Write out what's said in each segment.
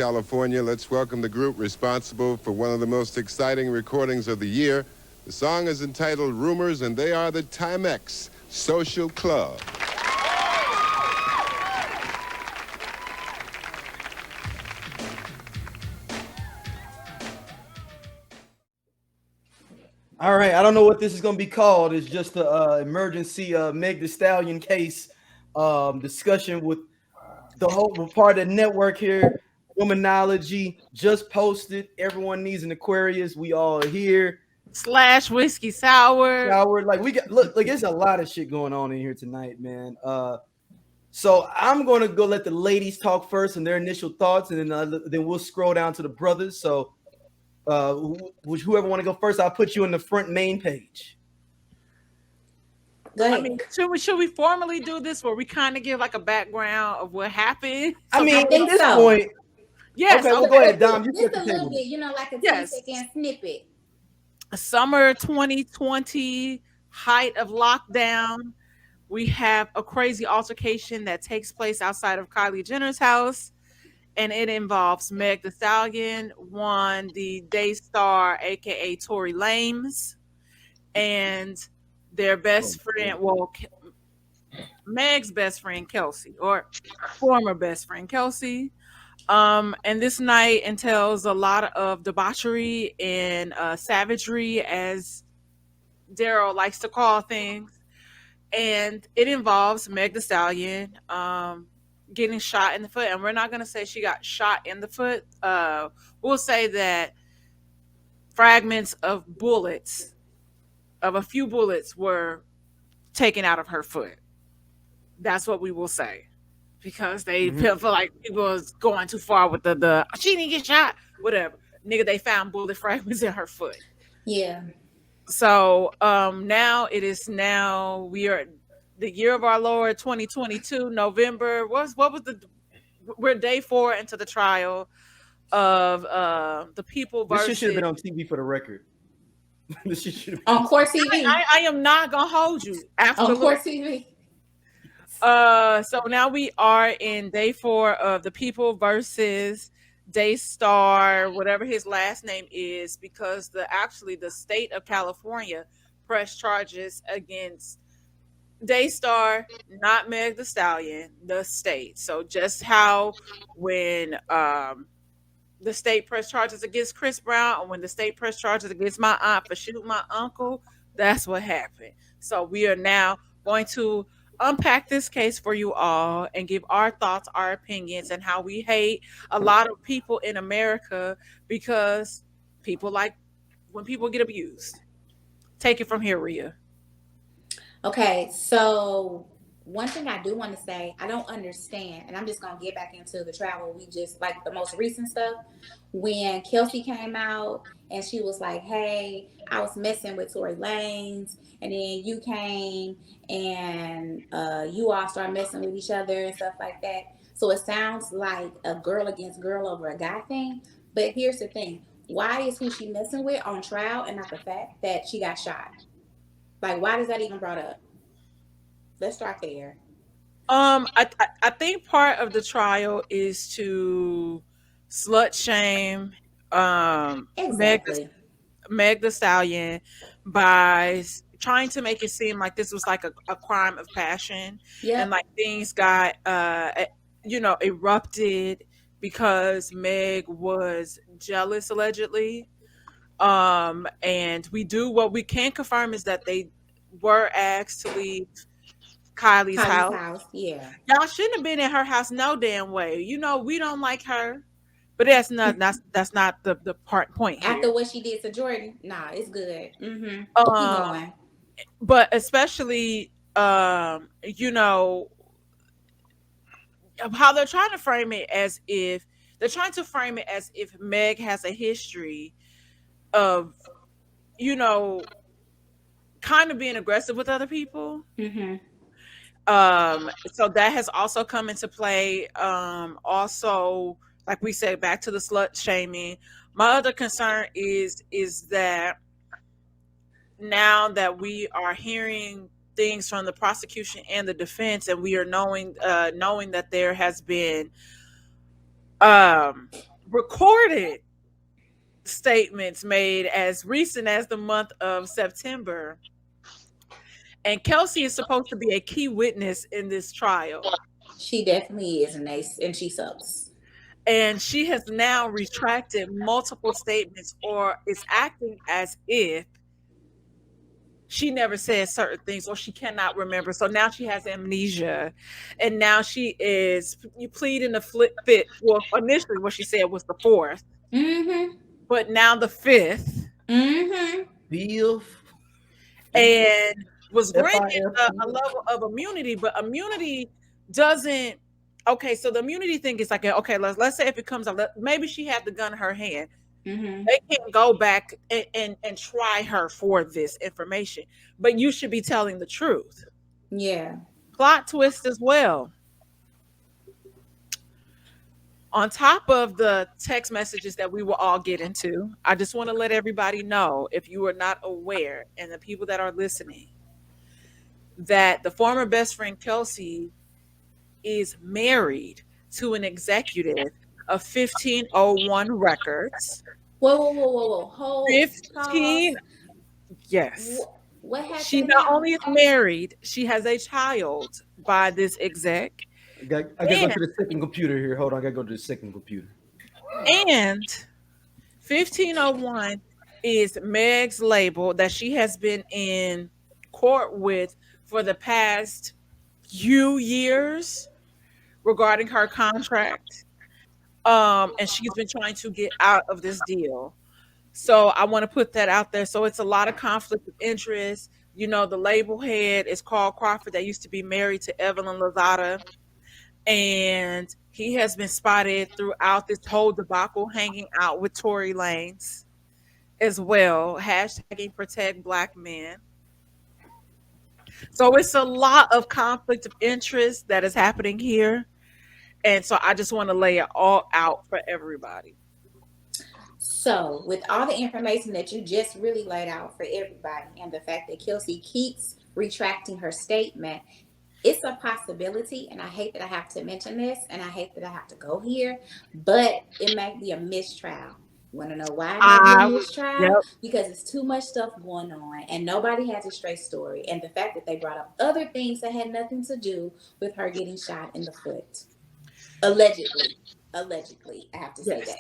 California. Let's welcome the group responsible for one of the most exciting recordings of the year. The song is entitled Rumors, and they are the Timex Social Club. All right, I don't know what this is going to be called. It's just the emergency Meg The Stallion case discussion with the whole part of the network here. Womanology just posted. Everyone needs an Aquarius. We all here. / whiskey sour. Shower. Like we got look, like there's a lot of shit going on in here tonight, man. So I'm gonna go let the ladies talk first and their initial thoughts, and then we'll scroll down to the brothers. So whoever want to go first, I'll put you in the front main page. I mean, should we formally do this where we kind of give like a background of what happened? I mean, at this point, yes. Okay, well, go ahead, Dom. You just a little bit, like a 10-second snippet. Summer 2020, height of lockdown. We have a crazy altercation that takes place outside of Kylie Jenner's house, and it involves Meg The Stallion, the Daystar, aka Tory Lanez, and their best friend, Meg's best friend Kelsey, or former best friend Kelsey. And this night entails a lot of debauchery and savagery, as Daryl likes to call things. And it involves Meg The Stallion getting shot in the foot. And we're not going to say she got shot in the foot. We'll say that fragments of bullets, of a few bullets, were taken out of her foot. That's what we will say. Because they feel like people was going too far with the she didn't get shot, whatever. Nigga, they found bullet fragments in her foot. Yeah. So now we are the year of our Lord 2022, November. We're day 4 into the trial of the people versus. This should have been on TV for the record. This should have been on Court TV. I am not gonna hold you after on Court TV. So now we are in day 4 of the people versus Daystar, whatever his last name is, because the state of California pressed charges against Daystar, not Meg The Stallion, the state. So just how when the state pressed charges against Chris Brown, or when the state pressed charges against my aunt for shooting my uncle, that's what happened. So we are now going to unpack this case for you all and give our thoughts, our opinions, and how we hate a lot of people in America because people like when people get abused. Take it from here, Rhea. Okay, so one thing I do want to say, I don't understand, and I'm just going to get back into the travel. We just, like the most recent stuff, when Kelsey came out and she was like, hey, I was messing with Tory Lanez, and then you came and you all started messing with each other and stuff like that. So it sounds like a girl against girl over a guy thing. But here's the thing. Why is who she messing with on trial and not the fact that she got shot? Like, why is that even brought up? Let's start there. I think part of the trial is to slut shame exactly. Meg The Stallion by trying to make it seem like this was like a crime of passion. Yep. And like things got erupted because Meg was jealous, allegedly. And what we can confirm is that they were asked to leave Kylie's house. Yeah. Y'all shouldn't have been in her house no damn way. We don't like her. But that's not the point here. After what she did to Jordan, nah, it's good. Keep going. But especially how they're trying to frame it as if Meg has a history of kind of being aggressive with other people. So that has also come into play. Also, like we said, back to the slut shaming. My other concern is that now that we are hearing things from the prosecution and the defense, and we are knowing that there has been recorded statements made as recent as the month of September. And Kelsey is supposed to be a key witness in this trial. She definitely is, and she sucks. And she has now retracted multiple statements or is acting as if she never said certain things or she cannot remember. So now she has amnesia. And now she is you pleading the fifth. Well, initially what she said was the fourth, Mm-hmm. but now the fifth. Mm-hmm. Bill. And was granted FIF. a level of immunity, but immunity doesn't. Okay, so the immunity thing is like, okay, let's say if it comes out, maybe she had the gun in her hand. Mm-hmm. They can't go back and try her for this information, but you should be telling the truth. Yeah. Plot twist as well. On top of the text messages that we will all get into, I just want to let everybody know, if you are not aware, and the people that are listening, that the former best friend Kelsey is married to an executive of 1501 Records. Whoa. Hold. 15, Pause. yes. What happened She not now? only is married, she has a child by this exec. I gotta go to the second computer here. Hold on, I gotta go to the second computer. And 1501 is Meg's label that she has been in court with for the past few years regarding her contract. And she's been trying to get out of this deal. So I want to put that out there. So it's a lot of conflict of interest. You know, the label head is Carl Crawford, that used to be married to Evelyn Lozada. And he has been spotted throughout this whole debacle hanging out with Tory Lanez as well. Hashtagging protect black men. So it's a lot of conflict of interest that is happening here. And so I just want to lay it all out for everybody. So, with all the information that you just really laid out for everybody, and the fact that Kelsey keeps retracting her statement, it's a possibility. And I hate that I have to mention this, and I hate that I have to go here, but it might be a mistrial. Want to know why it might be a mistrial? Yep. Because it's too much stuff going on, and nobody has a straight story. And the fact that they brought up other things that had nothing to do with her getting shot in the foot, allegedly, I have to say that.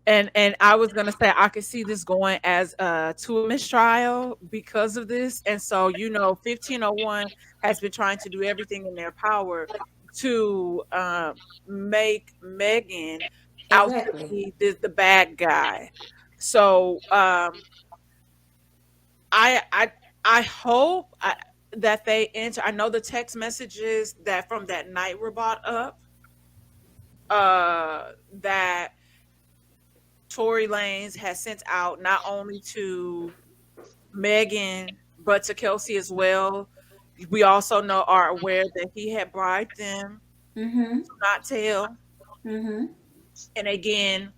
And I was gonna say I could see this going as to a mistrial because of this. And so, you know, 1501 has been trying to do everything in their power to make Megan out to be the bad guy. So I hope that they enter. I know the text messages that from that night were brought up. That Tory Lanez has sent out not only to Megan but to Kelsey as well. We also are aware that he had bribed them to not tell. And again,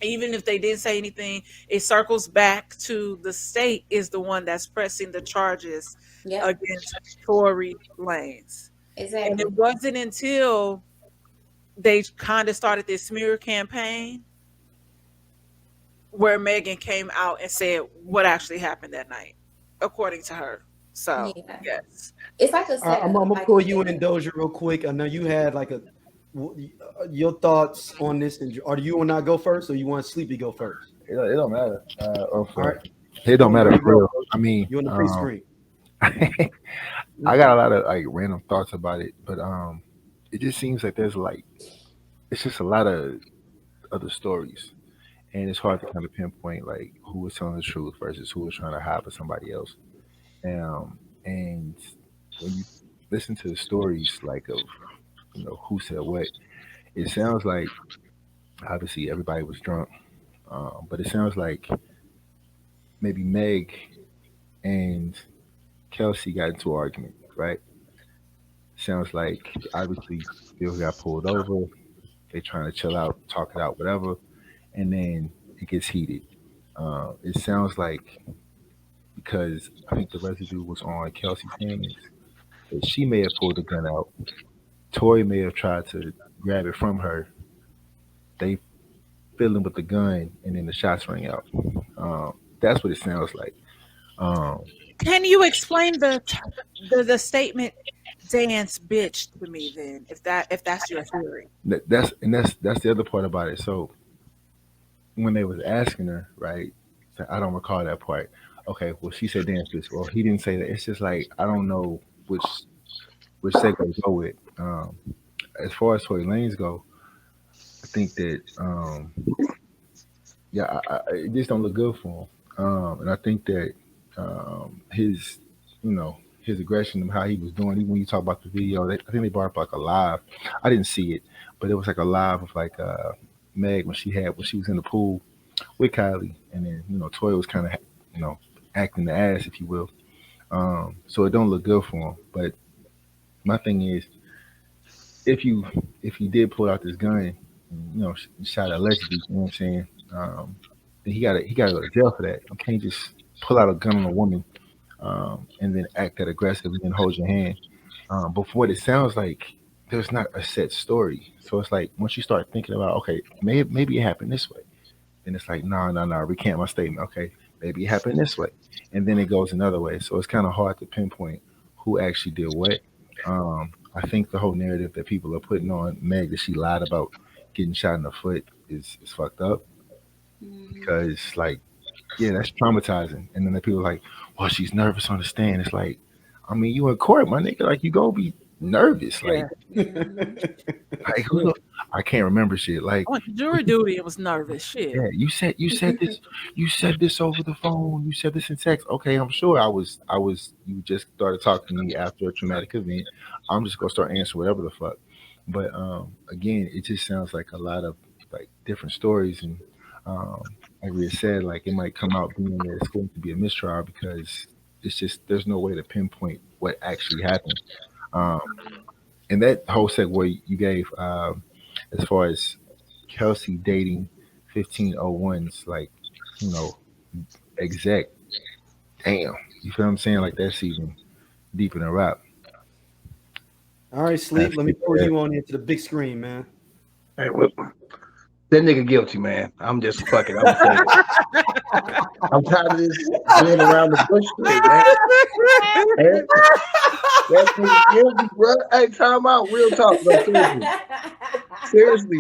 even if they didn't say anything, it circles back to the state is the one that's pressing the charges against Tory Lanez. Exactly. And it wasn't until they kind of started this smear campaign where Megan came out and said what actually happened that night, according to her. So, yes. It's like a setup. I'm going to pull you in, Doja, real quick. I know you had like your thoughts on this. Or do you want to go first, or you want Sleepy go first? It don't matter. All right. It don't matter for real. I mean, you on the pre-screen. I got a lot of like random thoughts about it, but it just seems like there's like it's just a lot of other stories, and it's hard to kind of pinpoint like who was telling the truth versus who was trying to hide for somebody else. And when you listen to the stories like of who said what, it sounds like obviously everybody was drunk, but it sounds like maybe Meg and Kelsey got into an argument, right? Sounds like obviously Bill got pulled over. They trying to chill out, talk it out, whatever, and then it gets heated. It sounds like because I think the residue was on Kelsey's hands that she may have pulled the gun out. Tori may have tried to grab it from her. they fiddling with the gun and then the shots rang out. That's what it sounds like. Um, Can you explain the statement "dance bitch" to me then, if that's your theory? that's the other part about it. So when they was asking her, right? So I don't recall that part. Okay, well she said dance bitch. Well, he didn't say that. It's just like I don't know which segue to go with. As far as Tory Lanez go, I think that yeah, it just don't look good for him. And I think that his, his aggression and how he was doing. Even when you talk about the video, I think they brought up like a live. I didn't see it, but it was like a live of like Meg when she was in the pool with Kylie, and then Toy was kind of acting the ass, if you will. So it don't look good for him. But my thing is, if he did pull out this gun, shot allegedly, you know what I'm saying? Then he gotta go to jail for that. You can't just pull out a gun on a woman and then act that aggressive and then hold your hand. But from what it sounds like, there's not a set story. So it's like once you start thinking about, okay, maybe it happened this way, then it's like, no, recant my statement. Okay, maybe it happened this way, and then it goes another way. So it's kind of hard to pinpoint who actually did what. I think the whole narrative that people are putting on Meg that she lied about getting shot in the foot is fucked up because like, yeah, that's traumatizing. And then the people are like, well, she's nervous on the stand. It's like, I mean, you in court, my nigga. Like, you go be nervous. Like, like I can't remember shit. Like, I went to jury duty and was nervous. Shit. yeah, you said this over the phone. You said this in text. Okay, I'm sure I was. You just started talking to me after a traumatic event. I'm just gonna start answering whatever the fuck. But again, it just sounds like a lot of like different stories, and like we had said, like it might come out being that it's going to be a mistrial because it's just there's no way to pinpoint what actually happened. Um, and that whole segue you gave, as far as Kelsey dating 1501s, like, exec, damn, you feel what I'm saying? Like that's even deeper than rap. All right, Sleep. Let me pull you on into the big screen, man. Hey, well, that nigga guilty, man. I'm just fucking. I'm saying it. I'm tired of this being around the bush shit, man. That nigga guilty, bro. Hey, time out. Real talk, bro. Seriously.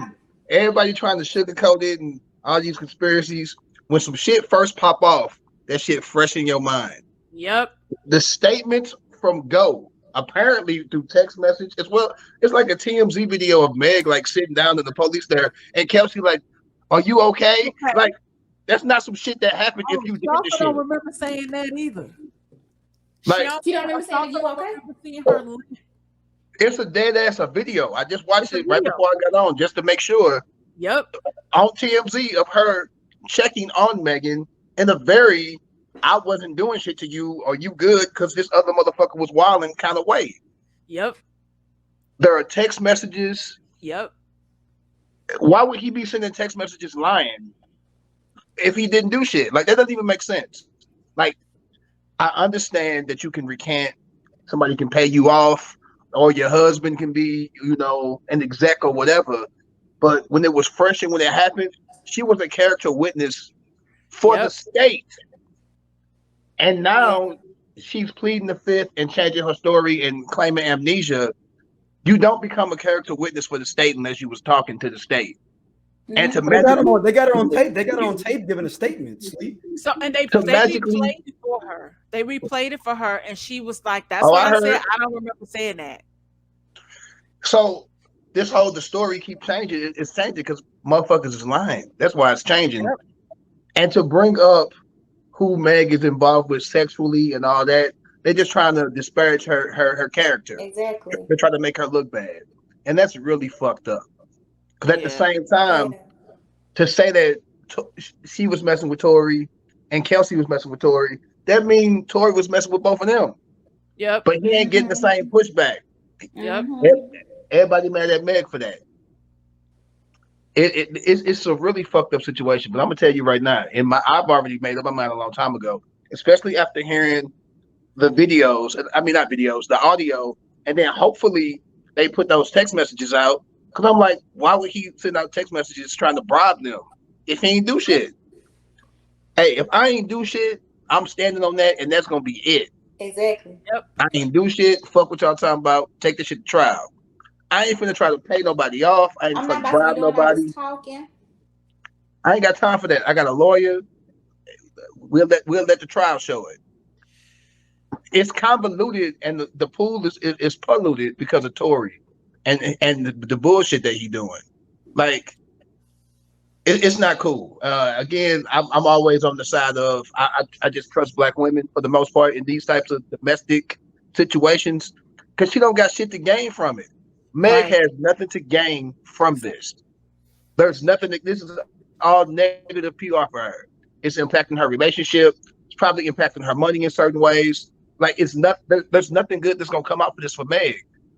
Everybody trying to sugarcoat it and all these conspiracies. When some shit first pop off, that shit fresh in your mind. Yep. The statements from Go, apparently through text message as well. It's like a TMZ video of Meg like sitting down to the police there, and Kelsey like, "Are you okay?" Like, that's not some shit that happened if you did I the shit. don't remember saying that either. Like, You don't remember saying, "You okay?" Seeing her it's a dead ass a video. I just watched it right before I got on just to make sure Yep. on TMZ of her checking on Megan in a very "I wasn't doing shit to you, or you good," because this other motherfucker was wilding kind of way. Yep. There are text messages. Yep. Why would he be sending text messages lying if he didn't do shit? Like, that doesn't even make sense. Like, I understand that you can recant, somebody can pay you off, or your husband can be, an exec or whatever. But when it was fresh and when it happened, she was a character witness for the state. And now she's pleading the fifth and changing her story and claiming amnesia. You don't become a character witness for the state unless you was talking to the state. And to They got her on tape. They got her on tape giving a statement. Sleep. So and they magically replayed it for her. They replayed it for her, and she was like, "That's what I said. I don't remember saying that." So the story keeps changing. It's changing because motherfuckers is lying. That's why it's changing. Yep. And to bring up who Meg is involved with sexually and all that, they're just trying to disparage her character. Exactly. They're trying to make her look bad, and that's really fucked up. Because at the same time, to say that she was messing with Tory and Kelsey was messing with Tory, that means Tory was messing with both of them. Yep. But he ain't getting the same pushback. Yep. Everybody mad at Meg for that. It's a really fucked up situation. But I'm gonna tell you right now, I've already made up my mind a long time ago, especially after hearing the videos. I mean, not videos, the audio, and then hopefully they put those text messages out Because I'm like, why would he send out text messages trying to bribe them if he ain't do shit? Hey, if I ain't do shit, I'm standing on that, and that's gonna be it. Exactly. I ain't do shit. Fuck what y'all talking about. Take this shit to trial. I ain't finna try to pay nobody off. I ain't I'm trying not to about to be bribe doing all nobody. this talking. I ain't got time for that. I got a lawyer. We'll let the trial show it. It's convoluted, and the pool is polluted because of Tory and the bullshit that he doing. Like it's not cool. Again, I'm always on the side of I just trust black women for the most part in these types of domestic situations because she don't got shit to gain from it. Meg Right. has nothing to gain from this. There's nothing. This is all negative PR for her. It's impacting her relationship. It's probably impacting her money in certain ways. Like it's not. There's nothing good that's gonna come out for this for Meg.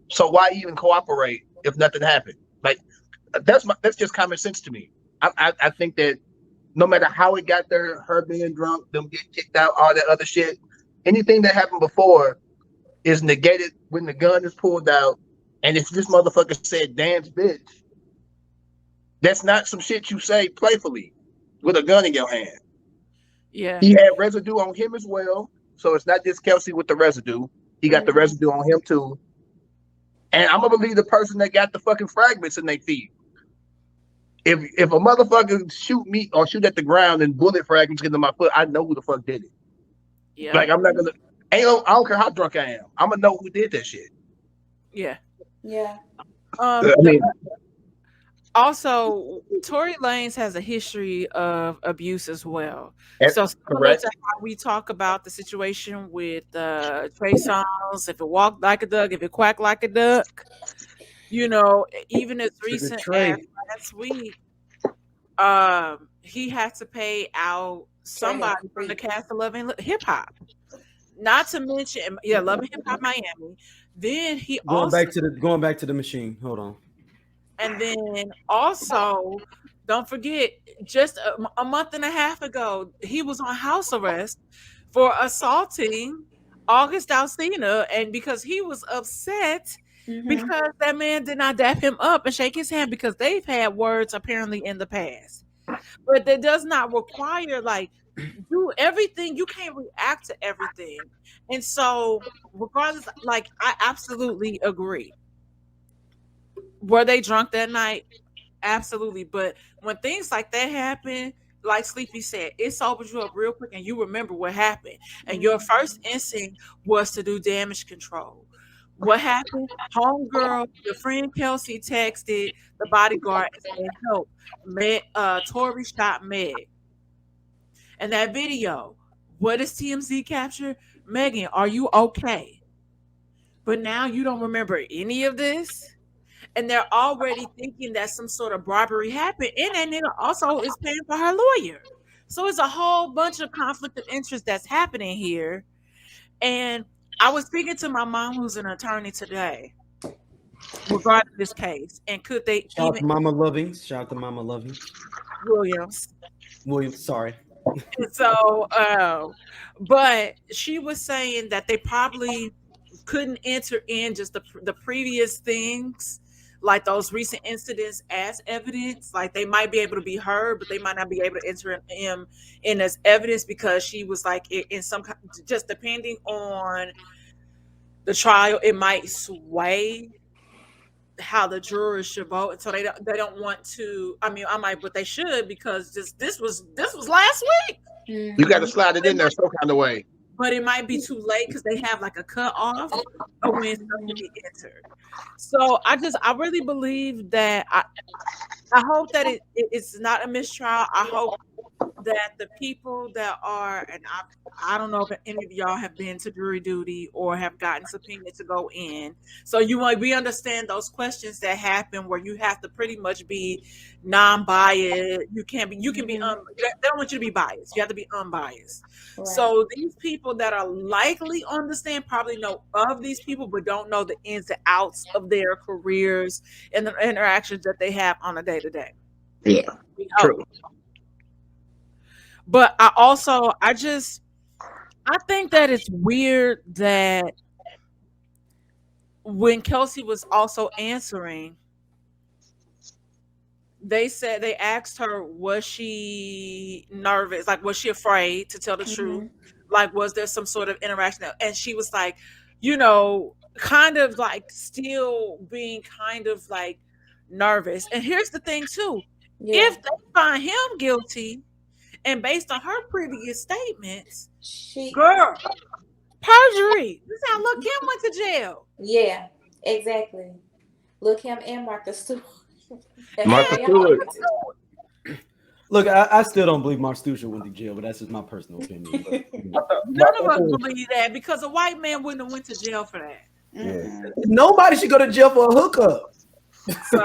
So why even cooperate if nothing happened? Like that's just common sense to me. I think that no matter how it got there, her being drunk, them getting kicked out, all that other shit, anything that happened before is negated when the gun is pulled out. And if this motherfucker said dance bitch, that's not some shit you say playfully with a gun in your hand. Yeah. He had residue on him as well. So it's not just Kelsey with the residue. He got the residue on him too. And I'm gonna believe the person that got the fucking fragments in their feet. If a motherfucker shoot me or shoot at the ground and bullet fragments get in my foot, I know who the fuck did it. Yeah. Like I'm not gonna. I don't care how drunk I am. I'm gonna know who did that shit. Yeah. Yeah. I mean, Also, Tory Lanez has a history of abuse as well. So similar correct. to how we talk about the situation with Trey Songz, if it walked like a duck, if it quacked like a duck, even as recent as last week, he had to pay out somebody from the cast of Loving Hip Hop. Not to mention, Loving Hip Hop Miami. Then he Going also back to the machine. Hold on. And then also, don't forget, just a month and a half ago, he was on house arrest for assaulting August Alsina, and because he was upset because that man did not dap him up and shake his hand because they've had words apparently in the past. But that does not require do everything. You can't react to everything. And so regardless, I absolutely agree. Were they drunk that night? Absolutely. But when things like that happen, like Sleepy said, it sobers you up real quick and you remember what happened. And your first instinct was to do damage control. What happened? Homegirl, your friend Kelsey texted the bodyguard and said, help. Tory shot Meg. And that video, what does TMZ capture? Megan, are you okay? But now you don't remember any of this? And they're already thinking that some sort of bribery happened, and that nigga also is paying for her lawyer. So it's a whole bunch of conflict of interest that's happening here. And I was speaking to my mom, who's an attorney today, regarding this case, and could they Shout out even to Mama Lovings. Shout out to Mama Lovings. Williams? Sorry. So, but she was saying that they probably couldn't enter in just the previous things, like those recent incidents, as evidence. Like they might be able to be heard, but they might not be able to enter in as evidence because she was like in some, just depending on the trial, it might sway how the jurors should vote, and so they don't want to. I mean, I might, but they should, because this was last week. You got to slide it in there some kind of way. But it might be too late because they have like a cutoff of when stuff can be entered. So I really believe that I hope that it's not a mistrial. I hope that the people that are, and I don't know if any of y'all have been to jury duty or have gotten subpoenaed to go in. So we understand those questions that happen where you have to pretty much be non-biased. You can be they don't want you to be biased. You have to be unbiased. Right. So these people that are likely on the stand probably know of these people, but don't know the ins and outs of their careers and the interactions that they have on a day-to-day. Yeah, true. But I think that it's weird that when Kelsey was also answering, they said they asked her, was she nervous? Like, was she afraid to tell the truth? Like, was there some sort of interaction? And she was like, kind of like still being kind of like nervous. And here's the thing too. Yeah. If they find him guilty, and based on her previous statements, girl, perjury. This is how Lil' Kim went to jail. Yeah, exactly. Lil' Kim and Martha Stewart. Martha Stewart. Look, I still don't believe Mark Stewart went to jail, but that's just my personal opinion. But, None of us believe that because a white man wouldn't have went to jail for that. Yeah. Nobody should go to jail for a hookup. So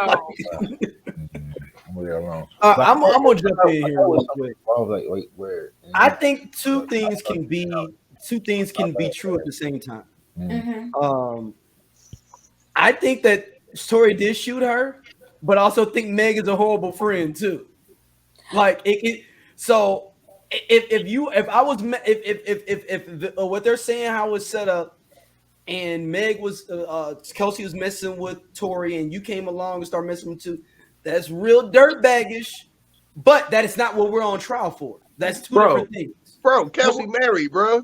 I'm gonna jump in here real quick. I was like, wait, where? I think two things can be true at the same time. I think that Tory did shoot her, but also think Meg is a horrible friend too. Like so if what they're saying, how it's set up, and Meg was Kelsey was messing with Tory, and you came along and started messing with him too, that's real dirtbaggish. But that is not what we're on trial for. That's two different things. Bro, Kelsey married, bro.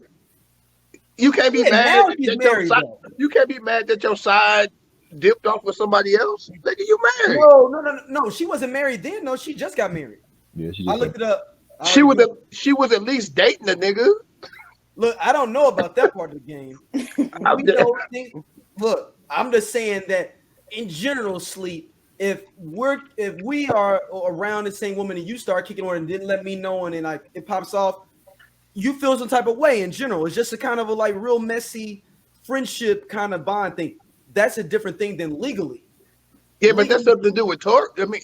You can't be mad that your side, you can't be mad that your side dipped off with somebody else. Nigga, you married. No. She wasn't married then. No, she just got married. Yeah, I looked it up. She was at least dating a nigga. Look, I don't know about that part of the game. Look, I'm just saying that in general, Sleep, if we are around the same woman and you start kicking on and didn't let me know, and then like it pops off, you feel some type of way in general. It's just a kind of a like real messy friendship kind of bond thing. That's a different thing than legally. Yeah, but that's something to do with Tory. I mean,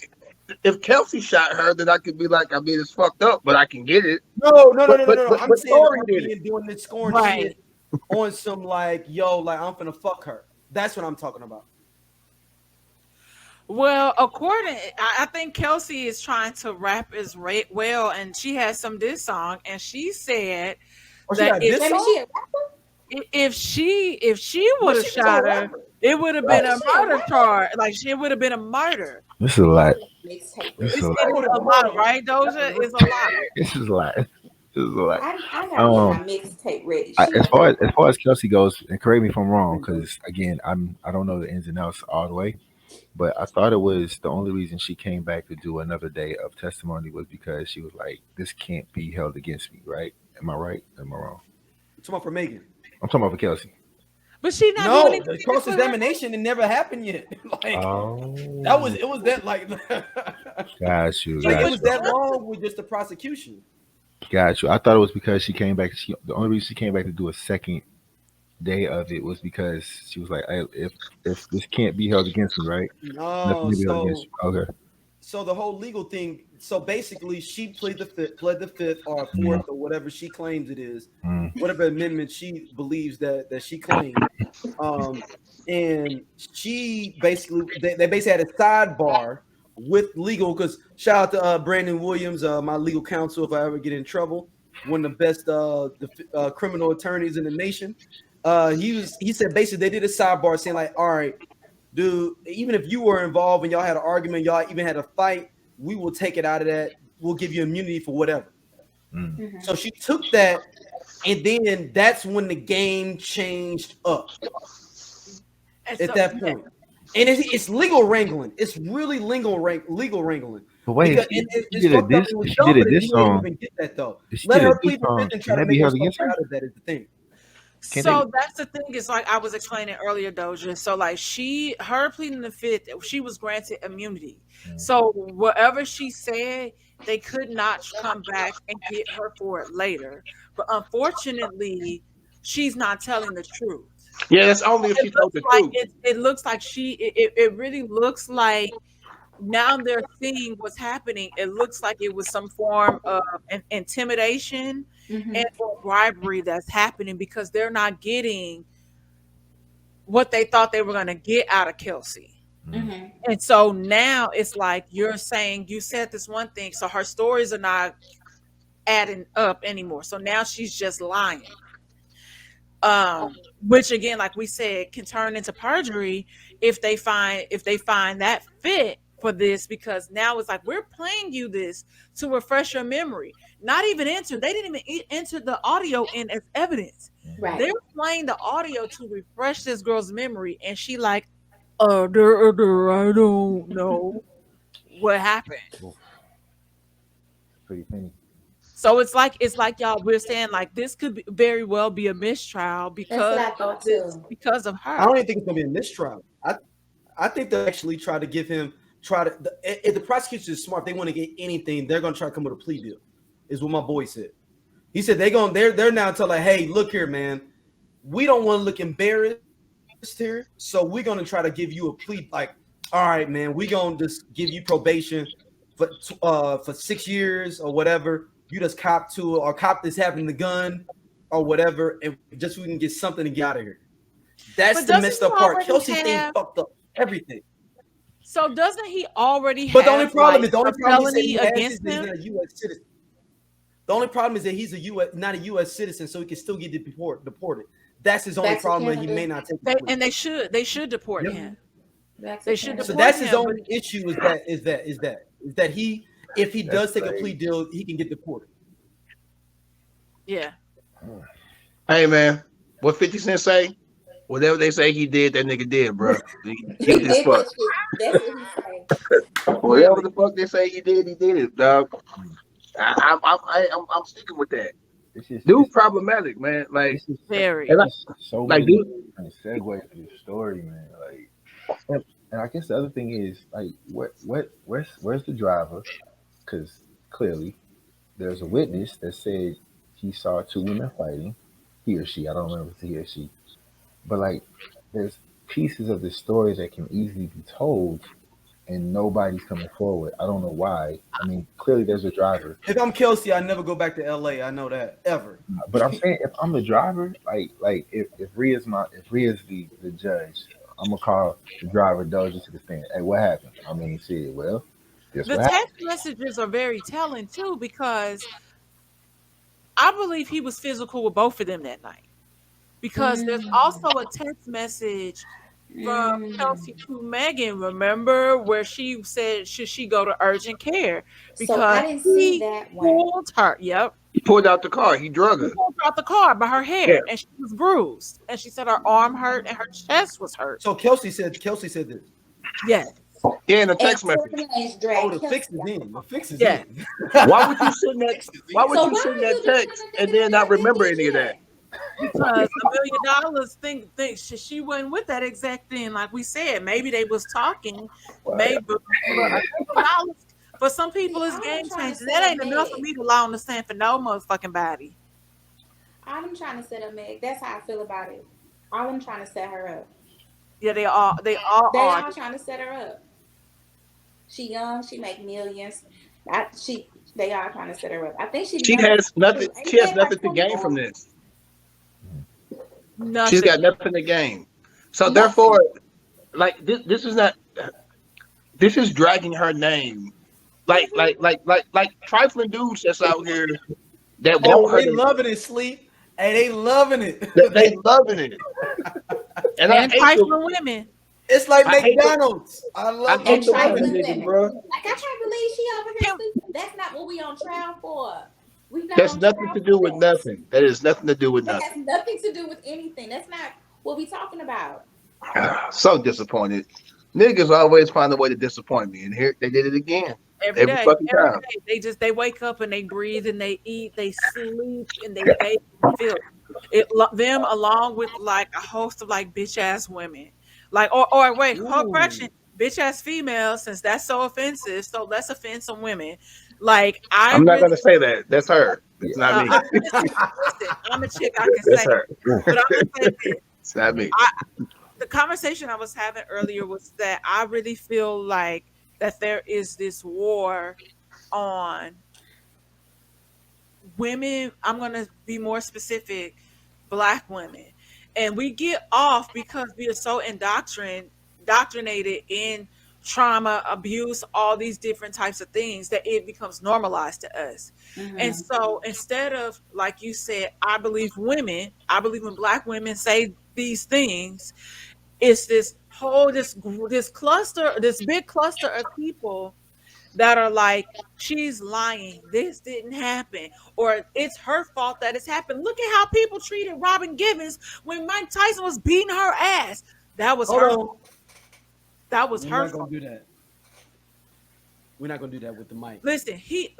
if Kelsey shot her, then I could be like, I mean, it's fucked up, but I can get it. No. I'm saying Tory doing this scorn shit on some like, like I'm finna fuck her. That's what I'm talking about. Well, I think Kelsey is trying to rap as well, and she has some diss song, and she said that if she would have shot her, it would have been a murder charge. Like it would have been a murder. This is a lot. It's a lot, right, Doja? It's a lot. This is a lot. This is a lot. I gotta get my mixtape ready. As far as Kelsey goes, and correct me if I'm wrong, because again, I don't know the ins and outs all the way, but I thought it was the only reason she came back to do another day of testimony was because she was like, "This can't be held against me." Right? Am I right? Am I wrong? I'm talking about for Megan. I'm talking about for Kelsey. But she not doing the cross-examination, it never happened yet. Like it was that like got you. It was that long with just the prosecution. Got you. I thought it was because she came back. The only reason she came back to do a second day of it was because she was like, if this can't be held against me, right? No, okay. So the whole legal thing. So basically, she pled the fifth or fourth or whatever she claims it is, whatever amendment she believes that she claimed. And she basically they basically had a sidebar with legal, because shout out to Brandon Williams, my legal counsel, if I ever get in trouble, one of the best criminal attorneys in the nation. He said basically they did a sidebar saying like, all right, dude, even if you were involved and y'all had an argument, y'all even had a fight, we will take it out of that. We'll give you immunity for whatever. So she took that, and then that's when the game changed up at that point. And it's legal wrangling. It's really legal wrangling. But wait, she did a diss song. Even get that though. Let her plead the fifth and try to make herself out of that is the thing. That's the thing, is like I was explaining earlier, Doja. So like her pleading the fifth, she was granted immunity. So whatever she said, they could not come back and get her for it later. But unfortunately, she's not telling the truth. Yeah, that's only if she told the truth. It looks like it really looks like now they're seeing what's happening. It looks like it was some form of intimidation and or bribery that's happening, because they're not getting what they thought they were going to get out of Kelsey. And so now it's like you're saying you said this one thing, so her stories are not adding up anymore. So now she's just lying. Which again, like we said, can turn into perjury if they find that fit for this, because now it's like we're playing you this to refresh your memory. Not even enter. They didn't even enter the audio in as evidence. Right. They're playing the audio to refresh this girl's memory, and she like, I don't know what happened. Oof, pretty penny. So it's like y'all, we're saying like this could very well be a mistrial That's what I thought too. because of I her. don't even think it's gonna be a mistrial. I think they'll actually try to give him if the prosecution is smart, they want to get anything, they're gonna try to come with a plea deal. Is what my boy said. He said they're now telling, hey, look here, man, we don't want to look embarrassed here, so we're gonna try to give you a plea. Like, all right, man, we gonna just give you probation for 6 years or whatever. You just cop to or cop this having the gun or whatever, and just so we can get something to get out of here. That's But the doesn't messed he up part. already Kelsey thing have- fucked up everything. So doesn't he already But have the only problem like, is the only a problem is that felony he has against is that he's him? not a U.S. citizen. The only problem is that he's not a U.S. citizen, so he can still get deported. That's his only Back to problem. That he Canada. may not take. The plea. And they should deport Yep. him. Back to They should Canada. So deport that's his him, only issue. Is that he, if he does take a crazy. plea deal, he can get deported. Yeah. Hey man, what 50 Cent say? Whatever they say he did, that nigga did, bro. He He did this did fuck. that shit. That's what he said. Whatever the fuck they say he did it, dog. I'm sticking with that. It's just Dude, problematic, man. Like, it's just Very. and I, so like, many dude, kind of segues to this story, man. Like, and I guess the other thing is like, where's the driver? Because clearly there's a witness that said he saw two women fighting, he or she. I don't remember if it's he or she, but like, there's pieces of this story that can easily be told, and nobody's coming forward. I don't know why. I mean, clearly there's a driver, If I'm Kelsey, I never go back to L.A. I know that ever. but I'm saying if I'm the driver, like if Rhea's the judge, I'm gonna call the driver Doja to the stand. Hey, what happened? I mean, shit. Well, guess The what happened? text messages are very telling too, because I believe he was physical with both of them that night. Because there's also a text message from Kelsey to Megan, remember, where she said should she go to urgent care because So I didn't see he that one. pulled her. Yep. he pulled out the car. He drug He her. pulled her out the car by her hair, Yeah. and she was bruised. And she said her arm hurt and her chest was hurt. So Kelsey said this. Yes. Yeah, in a And text Tory message. Lanez dragged Oh, the Kelsey fix is out. in. The fix is Yeah. in. Why would you send that? Why would So you why send are that you doing text that? and then not remember any of that? Because $1 million think she wasn't with that exact thing. Like we said, maybe they was talking. Maybe but $1 million for some people is See, game I'm trying to changing. That say ain't enough for Meg. me to lie on the stand for no motherfucking body. I'm trying to set up Meg. That's how I feel about it. I'm trying to set her up. Yeah, they all They are. all trying to set her up. She young. She make millions. They are trying to set her up. I think she. She has nothing. She has nothing to gain from this. Nothing. She's got nothing to gain. So Nothing. therefore, like this is not. This is dragging her name. Like trifling dudes that's out here that Oh, want her. they loving it, sleep. Hey, they loving it. They loving it. And I And hate trifling them. women. It's like I hate McDonald's. I I love hate And them trifling women niggas, women. bro. Like I can't believe she over here sleeping. That's not what we on trial for. We not That's on nothing trial to for do with that. nothing. That is nothing to do with That nothing. has nothing to do with anything. That's not what we talking about. So disappointed. Niggas always find a way to disappoint me, and here they did it again. Every Every day. fucking Every time. day. They wake up and they breathe and they eat, they sleep and they bathe and feel them along with like a host of like bitch ass women. Like or wait, correction, bitch ass females, since that's so offensive. So let's offend some women. Like I'm not gonna say that. That's her. It's not me. listen, I'm a chick, I can That's say her. it. But I'm gonna say this. It's not me. The conversation I was having earlier was that I really feel like that there is this war on women. I'm going to be more specific, Black women. And we get off because we are so indoctrinated in trauma, abuse, all these different types of things that it becomes normalized to us. And so instead of, like you said, I believe when Black women say these things, it's this whole this cluster, this big cluster of people that are like, she's lying, this didn't happen, or it's her fault that it's happened. Look at how people treated Robin Givens when Mike Tyson was beating her ass. That was her. That was her fault. We're not gonna do that. We're not gonna do that with the mic. Listen, hey,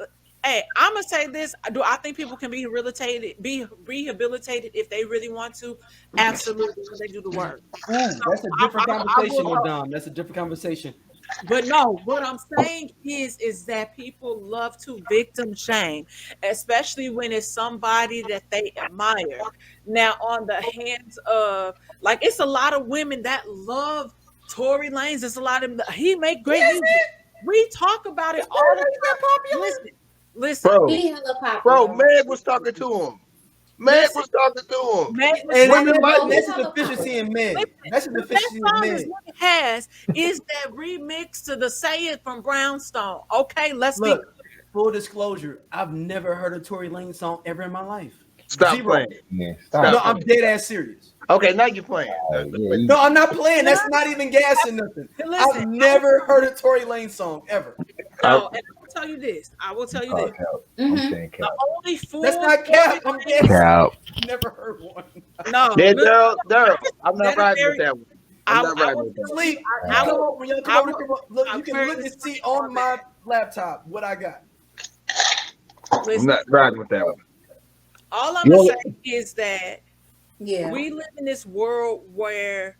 I'm gonna say this. Do I think people can be rehabilitated if they really want to? Absolutely, when they do the work. That's a different conversation, Madame. That's a different conversation. But no, what I'm saying is that people love to victim shame, especially when it's somebody that they admire. Now, on the hands of, like, it's a lot of women that love Tory Lanez. It's a lot of, he make great music. We talk about it all the time. Listen, bro, Meg was talking to him. Meg was talking to him. That's a deficiency in Meg. That's a deficiency in Meg. What it has is that remix to the Say It from Brownstone. Okay, let's look. Full disclosure: I've never heard a Tory Lanez song ever in my life. Stop playing. Yeah, no, I'm dead ass serious. Okay, now you're playing. No, I'm not playing. That's not even gassing nothing. Listen, I've never heard a Tory Lanez song ever. No, and I will tell you this. Mm-hmm. The only fool. That's not cap. I'm gassing. Never heard one. No, Daryl, I'm not riding with that one. I'm not riding with that one. Sleep. You can look and see on my laptop what I got. I'm not riding with that one. All I'm gonna say is that we live in this world where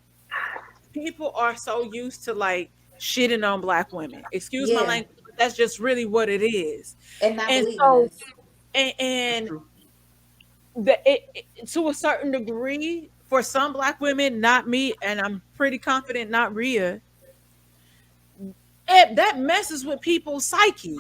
people are so used to like shitting on black women. Excuse my language, but that's just really what it is. And so, to a certain degree, for some black women, not me, and I'm pretty confident not Rhea, that messes with people's psyche.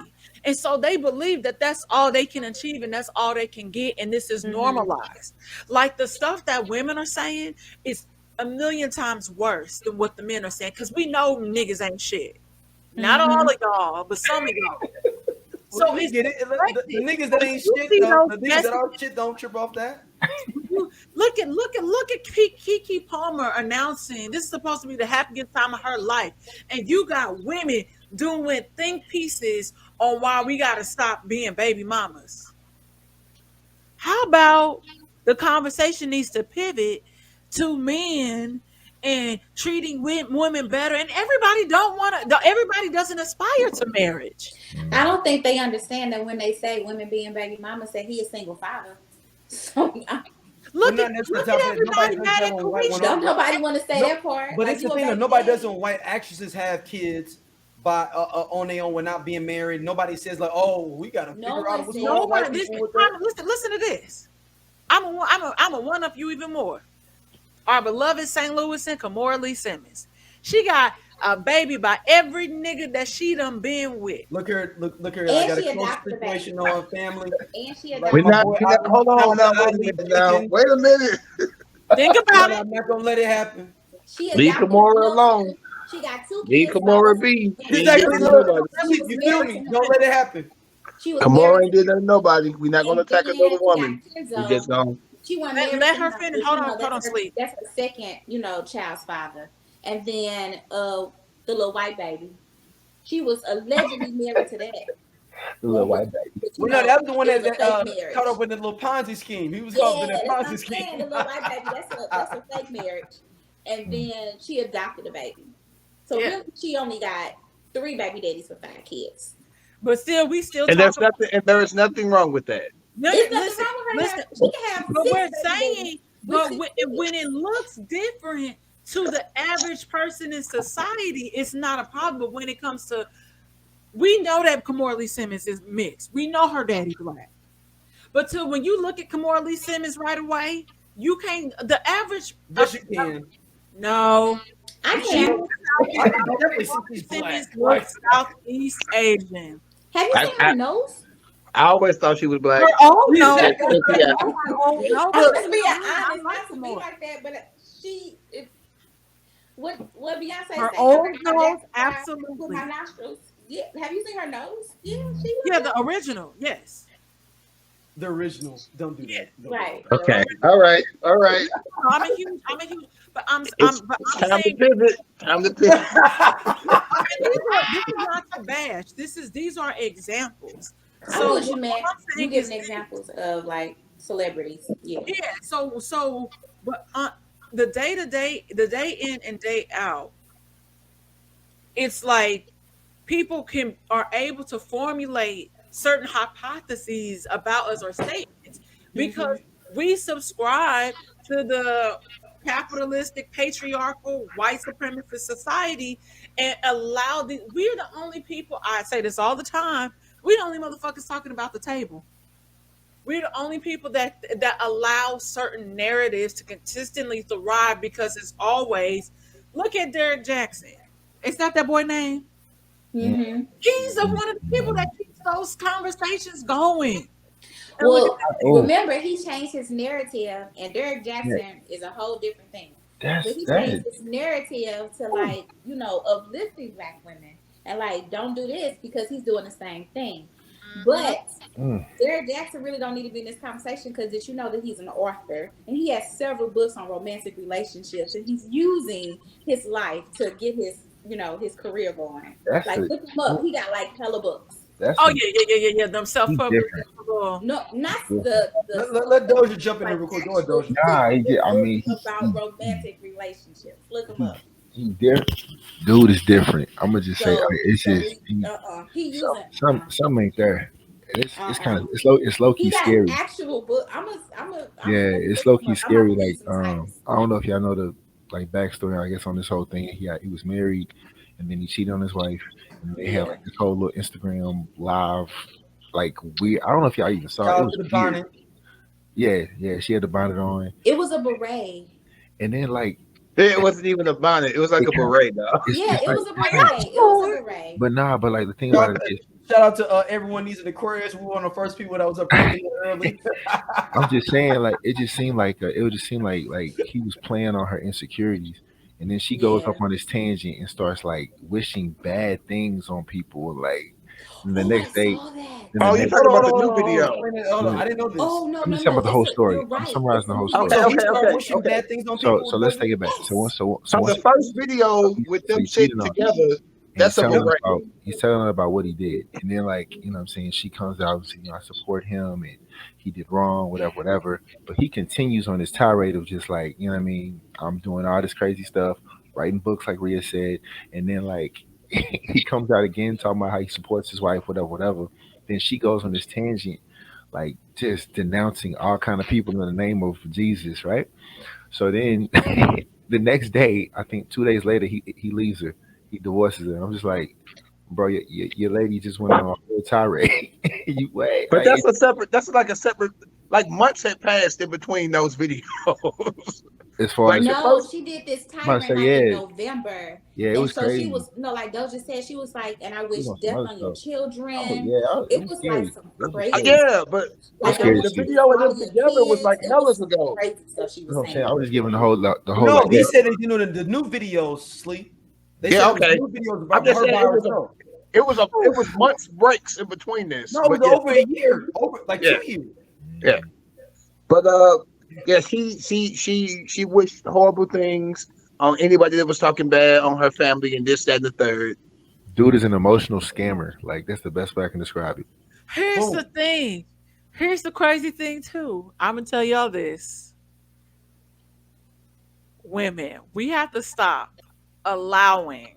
And so they believe that that's all they can achieve and that's all they can get. And this is normalized. Like the stuff that women are saying is a million times worse than what the men are saying. Because we know niggas ain't shit. Not all of y'all, but some of y'all. So we get it. The niggas that ain't shit, the niggas that are shit don't trip off that. Look at Kiki Palmer announcing this is supposed to be the happiest time of her life. And you got women doing think pieces on why we got to stop being baby mamas. How about the conversation needs to pivot to men and treating women better? And everybody doesn't aspire to marriage. I don't think they understand that when they say women being baby mamas, that he is single father. So look at everybody mad at Carisha. Don't nobody want to say that part. But it's the thing that nobody does when white actresses have kids by on their own when not being married. Nobody says like, "Oh, we got to figure out what's going on." Listen to this. I'm a one up you even more. Our beloved St. Louis and Kimora Lee Simmons. She got a baby by every nigga that she done been with. Look here. I got a close situation on her family. And she hold on now. Wait a minute. Think about it. I'm not gonna let it happen. Leave Kimora alone. She got 2 kids. Leave Kimora be. Exactly. You feel me? Don't let it happen. Kimora ain't did nothing to nobody. We're not gonna attack another woman. We just gonna. She let her finish. Hold on, sleep. That's her second, child's father. And then the little white baby. She was allegedly married to that. The little white baby. Well, no, that was the one that caught up with the little Ponzi scheme. He was caught up in that Ponzi scheme. The little white baby, that's a fake marriage. And then she adopted a baby. So really, she only got 3 baby daddies for 5 kids. But still, there is nothing wrong with that. Listen. She can have but we're saying, when it looks different to the average person in society, it's not a problem. But when it comes to, we know that Kimora Lee Simmons is mixed. We know her daddy black. But when you look at Kimora Lee Simmons right away, you can't. The average. Yes, you can. No. I can't. Simmons looks Southeast Asian. Have you seen her nose? I always thought she was black. Oh no! Let's be honest, not to be like that, but what Beyonce said? Her old nose, absolutely. My nostrils. Yeah, have you seen her nose? Yeah, she. Yeah, the original. Yes. the original. Don't do that. Don't Right. do that. Okay. All right. I'm a huge, but I'm It's time saying, to pivot. Time to pivot. this is not to bash. These are examples. I know So what you what meant. I'm You saying giving is, examples of like celebrities. Yeah. yeah. But the day in and day out, it's like people are able to formulate certain hypotheses about us or statements because we subscribe to the capitalistic, patriarchal, white supremacist society and we're the only people, I say this all the time, we're the only motherfuckers talking about the table. We're the only people that allow certain narratives to consistently thrive because it's always, look at Derek Jackson. Is that boy name? Mm-hmm. He's one of the people that keeps those conversations going. And look at Well, Oh, remember he changed his narrative, and Derek yeah, Jackson is a whole different thing. But that's he changed that. his narrative to like, uplifting black women and like don't do this because he's doing the same thing. But Mm. Derek Jackson really don't need to be in this conversation because did you know that he's an author and he has several books on romantic relationships and he's using his life to get his career going. That's Like a look him up. He got like hella books. that's Oh a yeah. Them he's self-published. different. No, not Yeah. the Let Doja jump in there like real quick. Go ahead, actual Doja. Nah, I books mean about romantic relationships. Look him up. he different. Dude is different. I'm gonna just say it's So just he some using some ain't there. It's kind of uh-uh. it's low key He got scary. actual book. Yeah, it's Look low him key up. I'm about scary. to give you Like some titles. I don't know if y'all know the like backstory. I guess on this whole thing, he was married, and then he cheated on his wife, and they had Yeah. like this whole little Instagram live, like weird. I don't know if y'all even saw it. Shout It out was to the weird. bonnet. Yeah. She had the bonnet on, It was a beret. and then like It wasn't even a bonnet. It was like it a kind of beret, though. Yeah, it's it like was a beret. It was a beret. but nah, but like the thing Shout about out it is. shout out to everyone needs an Aquarius. We were one of the first people that was up peeping it early. I'm just saying, like it just seemed like it would just seem like he was playing on her insecurities, and then she goes Yeah. up on this tangent and starts like wishing bad things on people, like and the Oh, I next day, saw that. then the Oh, you next. talking about the new video? Hold on. I didn't know this. Oh no, I'm no, just talking no. about the whole story. You're I'm right. summarizing It's the a whole new story. So he Okay, started okay, wishing okay. bad things on people. So let's Doja? take it back. Yes. So So once the first video with so them he sitting cheated on her. together, And that's a beret. he's telling her about what he did, and then like what I'm saying, she comes out and says, I support him, and he did wrong, whatever. But he continues on his tirade of just like what I mean, I'm doing all this crazy stuff, writing books like Rhea said, and then like he comes out again talking about how he supports his wife, whatever. Then she goes on this tangent, like just denouncing all kind of people in the name of Jesus, right? So then the next day, I think 2 days later, he leaves her. He divorces her. I'm just like, bro, your lady just went on a whole tirade. You wait, But like that's a separate. That's like a separate. Like months had passed in between those videos. as far Like as the No, first. she did this I'm about to tirade say, like in yeah, November. yeah, it And was so she crazy. was, like Doja said, she was like, and I It was wish on some death other on your stuff. Oh children. yeah, it It was was like scary. some It was crazy scary. Yeah, but It was like I scary want to the you see. to video of them swallow your together was kids. like It was hellas some ago. crazy stuff she You was know what I'm saying? I saying. was just giving the whole No, like he that. said that the new videos sleep. They Yeah, said it was okay. new videos I'm about just her saying by herself. it was months breaks in between this. No, it was But yeah, over a year, over like yeah, 2 years. yeah. But yeah, she wished horrible things on anybody that was talking bad on her family and this, that, and the third. Dude is an emotional scammer. Like that's the best way I can describe it. Here's the Boom. thing. Here's the crazy thing too. I'm gonna tell y'all this. Women, we have to stop allowing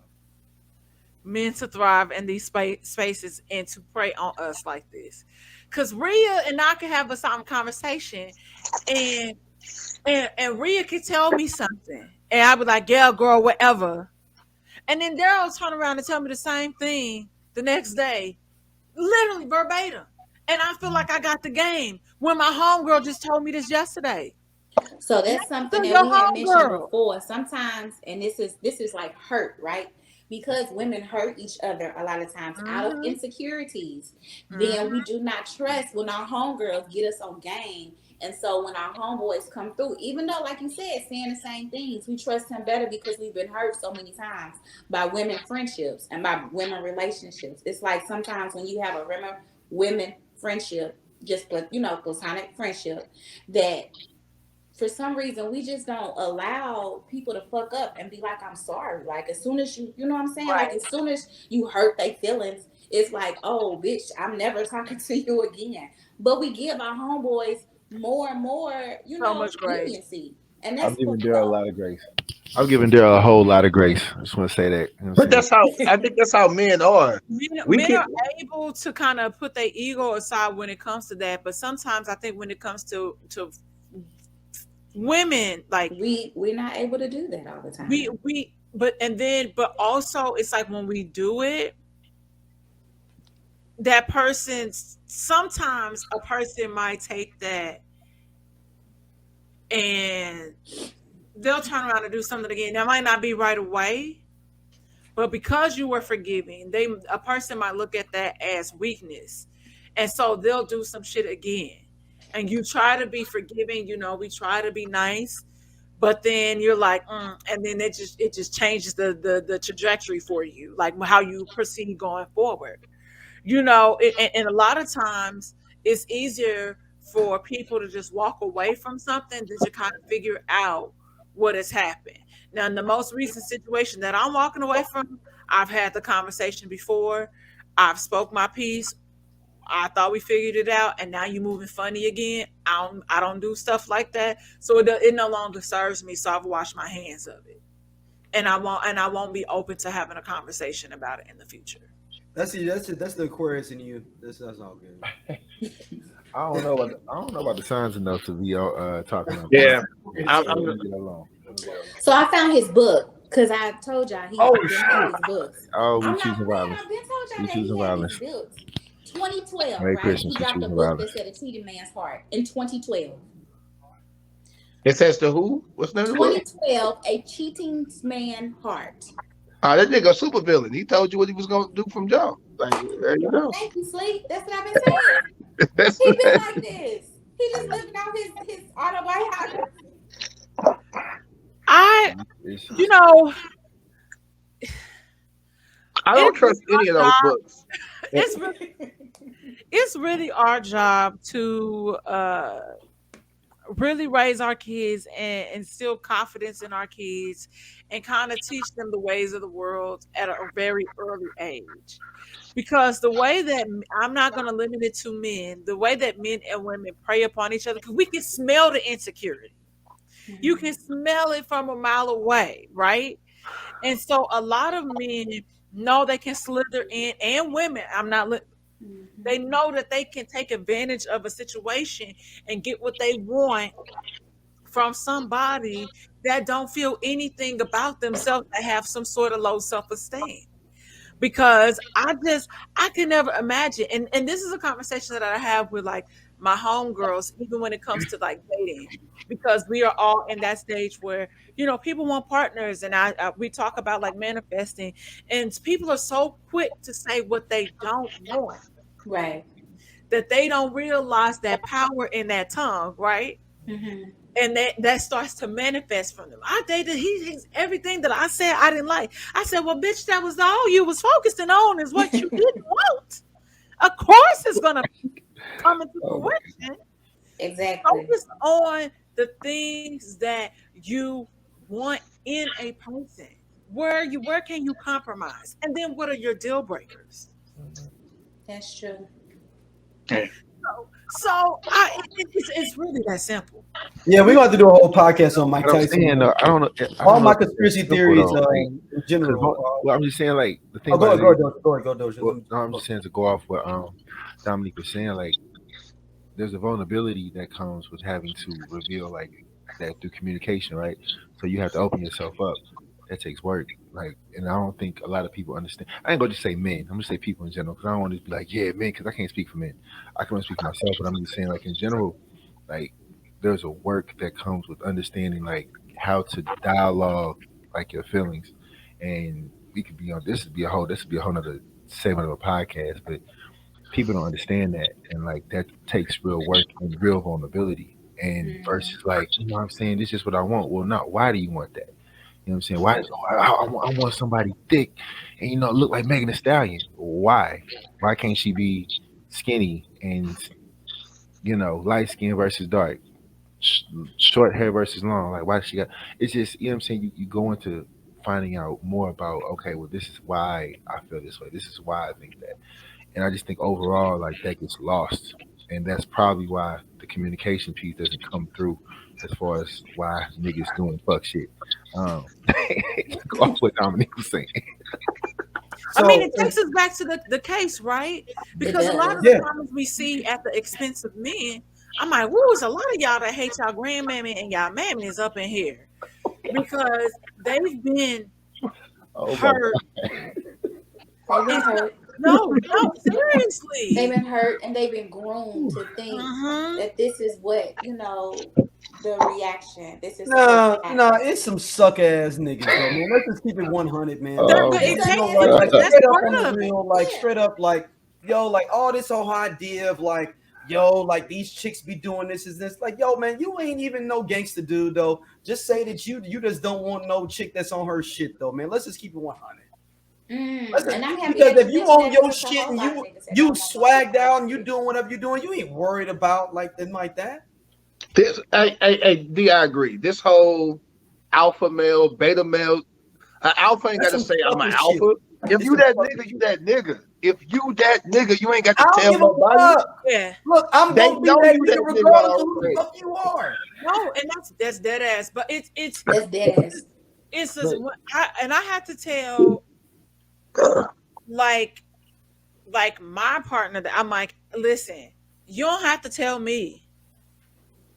men to thrive in these spaces and to prey on us like this. Cause Rhea and I can have a something conversation and and Rhea could tell me something. And I'd be like, yeah, girl, whatever. And then Daryl turn around and tell me the same thing the next day, literally verbatim. And I feel like I got the game when my homegirl just told me this yesterday. So Listen that's something to that your we had mentioned homegirl. before. Sometimes, and this is like hurt, right? Because women hurt each other a lot of times out of Mm-hmm. insecurities. Then Mm-hmm. we do not trust when our homegirls get us on game. And so when our homeboys come through, even though, like you said, saying the same things, we trust him better because we've been hurt so many times by women friendships and by women relationships. It's like sometimes when you have a women friendship, just platonic friendship, that for some reason we just don't allow people to fuck up and be like, I'm sorry. Like as soon as you know what I'm saying? Like Right. as soon as you hurt their feelings, it's like, oh bitch, I'm never talking to you again. But we give our homeboys more and more, So much grace. leniency. And I'm that's giving fucked Daryl a up. lot of grace. I'm giving Daryl a whole lot of grace. I just want to say that. You know what But I'm saying? that's how I think that's how men are. We Men can are able to kind of put their ego aside when it comes to that, but sometimes I think when it comes to women, like We're not able to do that all the we time. we but also it's like when we do it, that person, sometimes a person might take that and they'll turn around and do something again. That might not be right away, but because you were forgiving, a person might look at that as weakness, and so they'll do some shit again. And you try to be forgiving, we try to be nice, but then you're like, and then it just changes the trajectory for you, like how you proceed going forward. And a lot of times it's easier for people to just walk away from something than to kind of figure out what has happened. Now, in the most recent situation that I'm walking away from, I've had the conversation before. I've spoke my piece. I thought we figured it out, and now you're moving funny again. I don't do stuff like that, so it no longer serves me. So I've washed my hands of it, and I won't be open to having a conversation about it in the future. That's the Aquarius in you. That's all good. I don't know about the signs enough to be talking about. yeah. Let me get along. So I found his book because I told y'all he Oh been shit! had these books. Oh, we I'm choosing not playing. violence. I've been told y'all We that he choosing had violence. these books. 2012, Merry right? Christmas. He We dropped a choosing book that violence. said a cheating man's heart in 2012. It says to who? What's the name of the book? 2012, a cheating man heart. That nigga a super villain. He told you what he was gonna do from jump. Like there you go. Thank you, Sleep. That's what I've been saying. That's He been like this. He just living out his autobiography. I, It's- you know, I don't it's trust really any of our those job. books. It's really, it's really our job to really raise our kids and instill confidence in our kids and kind of teach them the ways of the world at a very early age. Because the way that I'm not going to limit it to men, the way that men and women prey upon each other, because we can smell the insecurity. You can smell it from a mile away, right? And so a lot of men know they can slither in, and women. They know that they can take advantage of a situation and get what they want from somebody that don't feel anything about themselves, that have some sort of low self-esteem. Because I can never imagine, and this is a conversation that I have with like my homegirls, even when it comes to like dating, because we are all in that stage where people want partners, and we talk about like manifesting, and people are so quick to say what they don't want, Right. that they don't realize that power in that tongue, right? Mm-hmm. And that starts to manifest from them. I dated he's everything that I said I didn't like. I said, well, bitch, that was all you was focusing on is what you didn't want. Of course, it's gonna come into oh, fruition. Exactly. Focus on the things that you want in a person. Where can you compromise, and then what are your deal breakers? That's true. It's really that simple. Yeah, we're gonna have to do a whole podcast on Mike But I'm Tyson. saying though, I don't know. I All don't know my if it's conspiracy simple, theories though. Like, in general. well, I'm just saying, like the thing Oh, go about ahead, it is, Doja. no, I'm just saying to go off what Dominique was saying. Like, there's a vulnerability that comes with having to reveal like that through communication, right? So you have to open yourself up. That takes work. Like, and I don't think a lot of people understand. I ain't gonna just say men. I'm gonna say people in general because I don't want to be like, yeah, men, because I can't speak for men. I can only speak for myself, but I'm just saying, like in general, like there's a work that comes with understanding like how to dialogue like your feelings, and we could be on this would be a whole nother segment of a podcast, but people don't understand that, and like that takes real work and real vulnerability, and versus like, what I'm saying, this is what I want. Well, not why do you want that? You know what I'm saying? Why? I want somebody thick and look like Megan The Stallion. Why? Why can't she be skinny and light skin versus dark, sh- short hair versus long. Like, why she got? It's just, you know what I'm saying. You go into finding out more about, okay, well, this is why I feel this way. This is why I think that. And I just think overall, like, that gets lost, and that's probably why the communication piece doesn't come through as far as why niggas doing fuck shit. Um, to go off what Dominique was saying. I mean, So it takes us back to the case, right? It Because a lot does. of the yeah, comments we see at the expense of men, I'm like, woo, it's a lot of y'all that hate y'all grandmammy and y'all mammies up in here because they've been Oh my hurt. They've been hurt. No, They've seriously. been hurt and they've been groomed to think Mm-hmm. that this is what, the reaction. This is supposed to nah, happen. it's some suck ass niggas though, man. Let's just keep it 100, man. Oh But my it Because takes You know, it's like god. that's straight up part on the of it. real, like yeah. straight up, like yo, like all this whole idea of like yo, like these chicks be doing this is this, like yo, man, you ain't even no gangster dude though. Just say that you just don't want no chick that's on her shit though, man. Let's just keep it 100. And I'm happy Because that if you you mentioned on that your because it's a shit whole and lot of you niggas that you don't want no chick swagged on out their and you shit. doing whatever you're doing, you ain't worried about like them like that. This, D, I agree. This whole alpha male, beta male, alpha ain't got That's to some say I'm an fucking shit. alpha. If It's you some that fucking nigga, you shit. that nigga. If you that nigga, you ain't got I to don't tell give a nobody. fuck. Yeah. Look, I'm They gonna be know that you nigga that nigga regardless of who the already. fuck you are. No, and that's dead ass. But it's That's dead ass. it's just, But I had to tell like my partner that I'm like, listen, you don't have to tell me.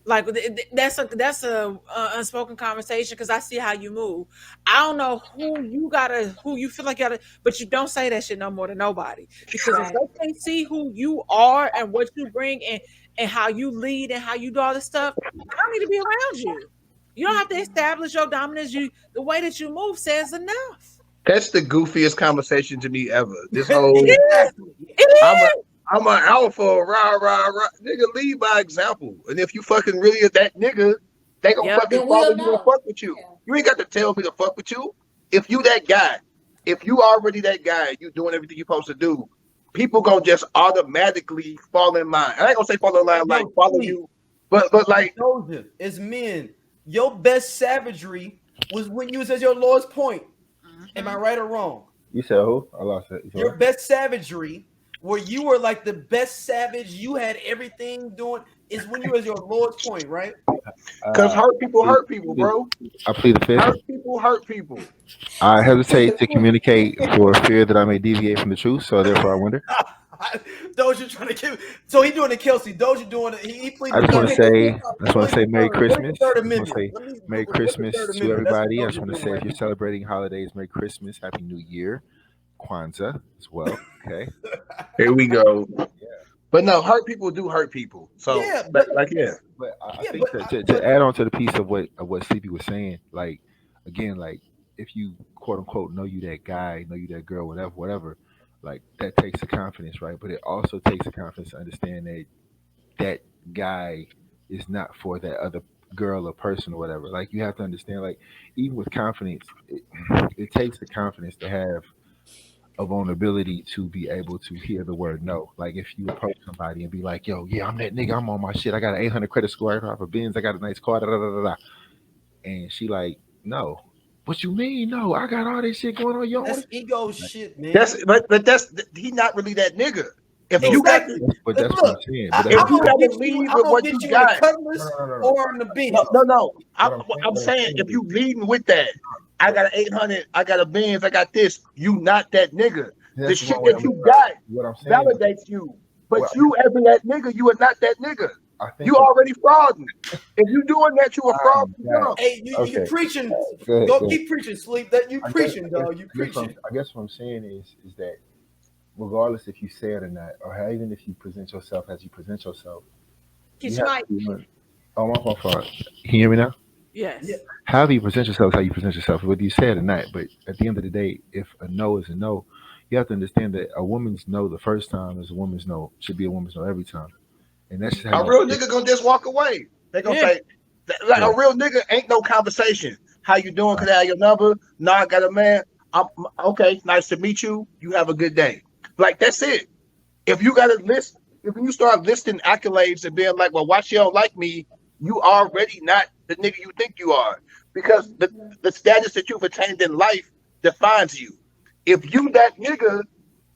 Like that's a unspoken conversation because I see how you move. I don't know who you feel like you gotta, but you don't say that shit no more to nobody because if Right. they can't see who you are and what you bring and how you lead and how you do all this stuff, I don't need to be around you. You don't have to establish your dominance. The way that you move says enough. That's the goofiest conversation to me ever. This It whole is. Exactly. It I'm a is. I'm an alpha, rah rah rah. Nigga, lead by example. And if you fucking really is that nigga, they gonna Yep. fucking Then follow we'll you and know. fuck with you. Yeah. You ain't got to tell me to fuck with you. If you that guy, if you already that guy, you doing everything you supposed to do, people gonna just automatically fall in line. I ain't gonna say fall in line like Yo, follow Steve, you, but I like told you, as men, your best savagery was when you was at your lowest point. Am I Mhm. right or wrong? you said who? I lost it. You said Your what? best savagery, where you were like the best savage, you had everything doing, is when you was your lowest point, right? cause Uh, plead, hurt people, bro. I plead the fifth. Hurt people. I I plead hesitate the to fifth. communicate for fear that I may deviate from the truth, so therefore I wonder. Doja trying to kill. So he doing the Kelsey. Doja doing it. He I pleaded just the want to third. say, I just What want is to say the Merry third? What is the Christmas. third I just want to amendment? say Let me. Merry What's the third Christmas to amendment? That's what everybody. I just Doja want to doing say if right you're celebrating holidays, Merry Christmas, Happy New Year, Kwanzaa as well. Okay. Here we go. Yeah. But no, hurt people do hurt people. So Yeah, but yeah. But I yeah, think but to add on to the piece of what Sleepy was saying, like again, like if you quote unquote know you that guy, know you that girl, whatever, like that takes the confidence, right? But it also takes the confidence to understand that that guy is not for that other girl or person or whatever. Like you have to understand, like even with confidence, it takes the confidence to have a vulnerability to be able to hear the word no. Like if you approach somebody and be like, "Yo, yeah, I'm that nigga. I'm on my shit. I got an 800 credit score. I drive a Benz. I got a nice car." Da, da, da, da, da. And she like, "No, what you mean? No, I got all this shit going on. You don't want that's it." ego shit, man. That's he not really that nigga. If So you got Exactly. but And that's what look, I'm saying. But that's if I'm what I'm you gonna saying. gotta get you. lead I'm with gonna what get you you in the got, Cutlass No. or in the Benz. no. What I'm Saying saying if is, you leading with that, I got an 800, I got a Benz, I got this. You not that nigga. The that's the shit wrong way that to look you at it. got What I'm saying is, validates you. But well, you as that nigga, you are not that nigga. I think You what. already frauding. If you doing that, you a fraud Um, from that, jump. Hey, you okay, preaching. go ahead. Go Go ahead. keep preaching. Sleep. That you preaching, dog. You preaching. I guess what I'm saying is that regardless if you say it or not, or how, even if you present yourself as you present yourself, you Get your have mic. to be learn. Oh, my fault. Can you hear me now? Yeah. Yes. However you present yourself, is how you present yourself, whether you say it or not. But at the end of the day, if a no is a no, you have to understand that a woman's no the first time is a woman's no should be a woman's no every time, and that's just how A you. real nigga gonna just walk away. They gonna Yeah. say, like Yeah. a real nigga ain't no conversation. How you doing? Could I have your number? No, I got a man. I'm okay. Nice to meet you. You have a good day. Like that's it. If you got a list if you start listing accolades and being like, well, why she don't like me, you already not the nigga you think you are. Because the status that you've attained in life defines you. If you that nigga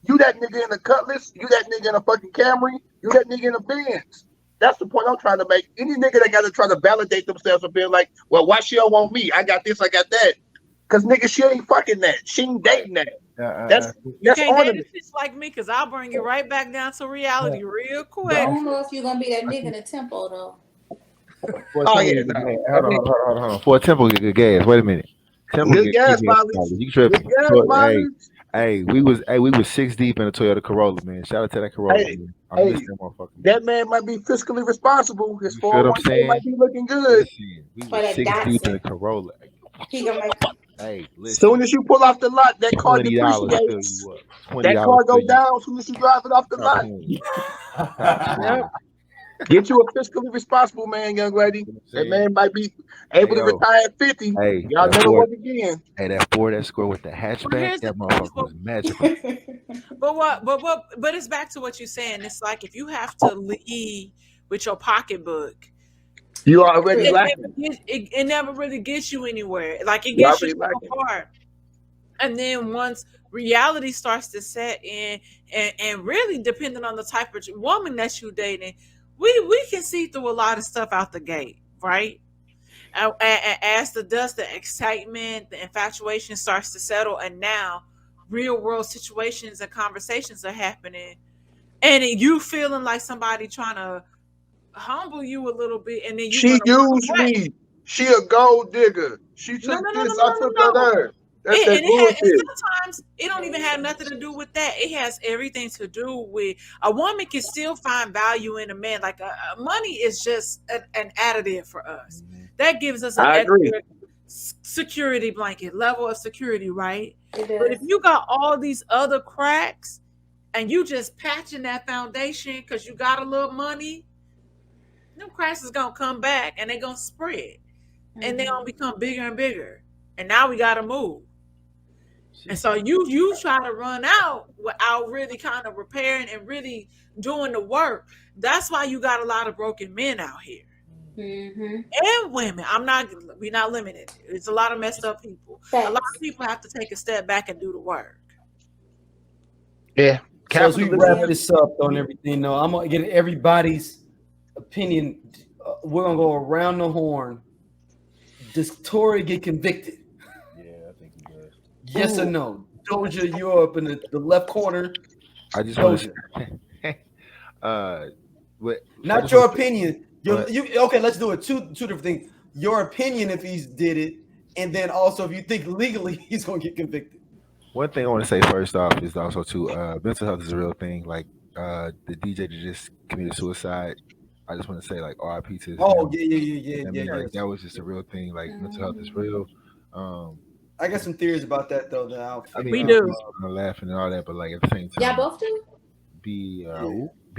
in a Cutlass, you that nigga in a fucking Camry, you that nigga in a Benz. That's the point I'm trying to make. Any nigga that got to try to validate themselves and being like, well, why she don't want me? I got this, I got that. Because nigga, she ain't fucking that. She ain't dating that. That's can't date ornament. a bitch like me because I'll bring you right back down to reality real I quick. don't know if you're gonna be that nigga in the tempo though. Oh yeah, no. Hold on. For a Temple, get gas. Wait a minute. Temple Good get gas gas. mileage. You tripping? Good gas Hey, mileage. we was 6 deep in a Toyota Corolla, man. Shout out to that Corolla, Hey, man. I miss hey, that motherfucker. that man might be fiscally responsible. His You feel what I'm 401k saying? might be looking good. Listen, we For was that 6 deep in a Datsun. Corolla. He gonna make Hey, listen. Soon as you pull off the lot, that car $20 fill depreciates. you up. $20 That car fill go you. down soon as you drive it off the Stop lot. playing. Stop playing. Yep. Get you a fiscally responsible man, young lady. You know what I'm That saying? man might be able to yo. retire at 50. Hey, Y'all that never Ford, work again. hey, that Ford Escort with the hatchback, here's the that thing, motherfucker was magical. but it's back to what you're saying. It's like if you have to leave with your pocketbook, You already it lacking. never really gets you anywhere. Like it You gets you already so lacking. far. And then once reality starts to set in, and really depending on the type of woman that you're dating, we can see through a lot of stuff out the gate, right? And as the dust, the excitement, the infatuation starts to settle, and now real world situations and conversations are happening, and you feeling like somebody trying to humble you a little bit, and then you She want to used run away. me. She a gold digger. She No, took no, no, no, this, no, I no, took no, no. her. That's that And bullshit. sometimes it don't even have nothing to do with that. It has everything to do with a woman can still find value in a man. Like money is just an additive for us. That gives us an I agree. extra security blanket, level of security, right? it But if does. you got all these other cracks and you just patching that foundation because you got a little money, them cracks is gonna come back and they're gonna spread and they're gonna become bigger and bigger. And now we gotta move. And so you try to run out without really kind of repairing and really doing the work. That's why you got a lot of broken men out here. Mm-hmm. And women. We're not limited. It's a lot of messed up people. A lot of people have to take a step back and do the work. Yeah. So as we Capitalism. wrap this up on everything, though, I'm gonna get everybody's opinion. We're gonna go around the horn. Does Tory get convicted? Yeah, I think he does. Yes or no? Doja, you're up in the left corner. I just want to Doja, what, not your opinion. Okay, let's do it. Two different things. Your opinion if he's did it, and then also if you think legally he's gonna get convicted. one thing I want to say first off is also too mental health is a real thing. Like the DJ that just committed suicide. I just want to say like RIP to his Oh family. yeah. I mean, like that was just a real thing. Like mental health is real. I got some theories about that though. That I mean, We people do. are laughing and all that, but like at the same Y'all time, both do? be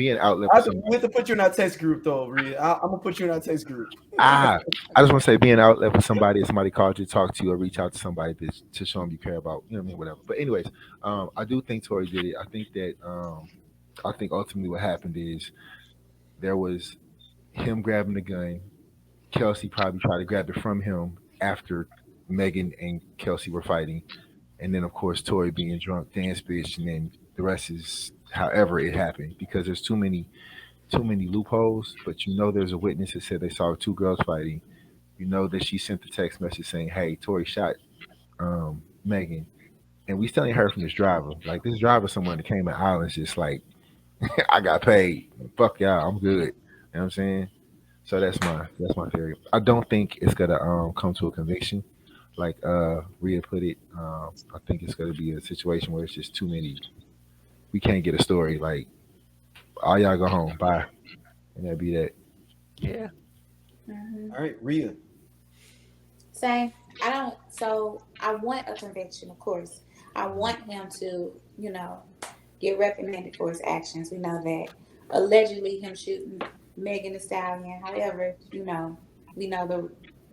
an outlet I for somebody. we have to put you in our text group though, Rhea. I'm gonna put you in our text group. I just want to say, be an outlet for somebody. If somebody called you, talk to you, or reach out to somebody to show them you care about. You know what I mean? Whatever. But anyways, I do think Tory did it. I think that I think ultimately what happened is there was him grabbing the gun. Kelsey probably tried to grab it from him after Megan and Kelsey were fighting, and then of course Tory being drunk, dance bitch, and then the rest is however it happened because there's too many loopholes. But you know, there's a witness that said they saw two girls fighting. You know that she sent the text message saying, "Hey, Tory shot Megan," and we still ain't heard from this driver. Like this driver, someone that came in Islands, just like I got paid. Fuck y'all, I'm good. You know what I'm saying? So that's my theory. I don't think it's gonna come to a conviction, like Rhea put it. I think it's gonna be a situation where it's just too many. We can't get a story. Like all y'all go home, bye, and that'd be that. Yeah. All right, Rhea. Same. So I want a conviction, of course. I want him to, get reprimanded for his actions. We know that. Allegedly him shooting Megan The Stallion. However, we know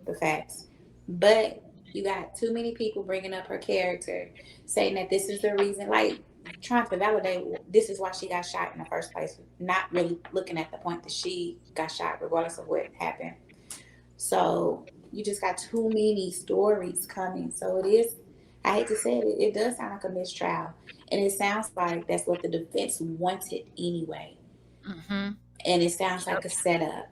the facts. But you got too many people bringing up her character, saying that this is the reason. Like, trying to validate this is why she got shot in the first place, not really looking at the point that she got shot, regardless of what happened. So you just got too many stories coming. So it is, I hate to say it, it does sound like a mistrial. And it sounds like that's what the defense wanted anyway. Mm-hmm. And it sounds like a setup.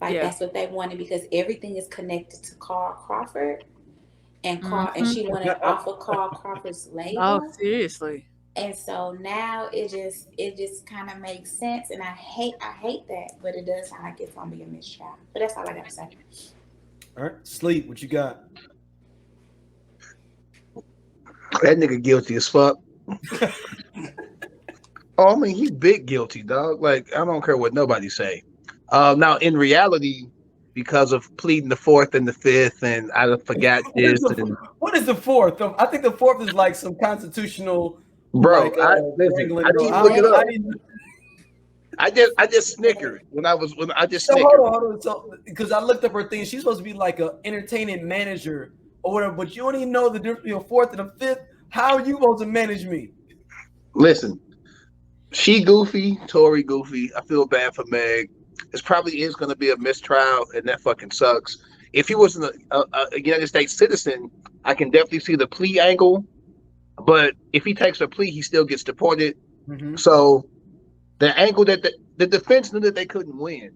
Like that's what they wanted because everything is connected to Carl Crawford. And Carl, and she wanted off of Carl Crawford's label. Oh, seriously. And so now it just kind of makes sense, and I hate that, but it does sound like it's gonna be a mistrial. But that's all I gotta say. All right, Sleep, what you got? That nigga guilty as fuck. Oh, I mean, he big guilty, dog. Like, I don't care what nobody say. Now, in reality, because of pleading the fourth and the fifth, and I forgot this. What is the fourth? I think the fourth is like some constitutional. Bro, like, I didn't look it up. I just snickered when I just snickered. Hold on. So, because I looked up her thing, she's supposed to be like an entertainment manager or whatever, but you don't even know the difference between the fourth and the fifth. How are you supposed to manage me? Listen, she goofy, Tory goofy. I feel bad for Meg. This probably is going to be a mistrial, and that fucking sucks. If he was a United States citizen, I can definitely see the plea angle. But if he takes a plea, he still gets deported. Mm-hmm. So the angle that the defense knew that they couldn't win.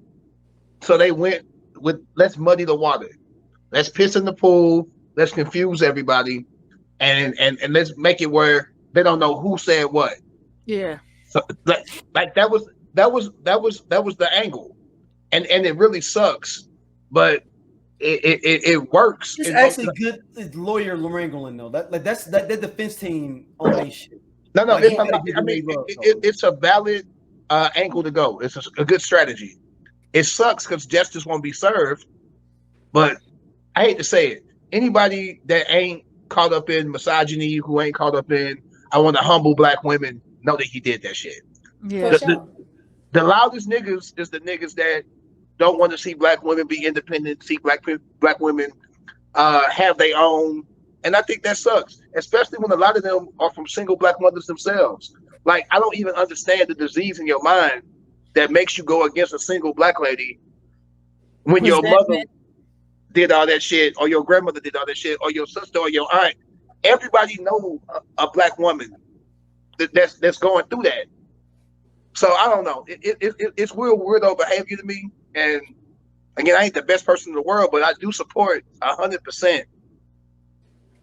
So they went with, let's muddy the water. Let's piss in the pool. Let's confuse everybody. And let's make it where they don't know who said what. Yeah. So like that was the angle. And it really sucks. But it works. It's actually good lawyer wrangling though. That's the defense team on that shit. No, like, it's a valid angle to go. It's a good strategy. It sucks because justice won't be served, but I hate to say it. Anybody that ain't caught up in misogyny, who ain't caught up in I want to humble black women, know that he did that shit. Yeah. The loudest niggas is the niggas that don't want to see black women be independent, see black women have their own. And I think that sucks, especially when a lot of them are from single black mothers themselves. Like, I don't even understand the disease in your mind that makes you go against a single black lady when your mother did all that shit, or your grandmother did all that shit, or your sister or your aunt. Everybody knows a black woman that's going through that. So I don't know. It's real weirdo behavior to me. And again, I ain't the best person in the world, but I do support 100%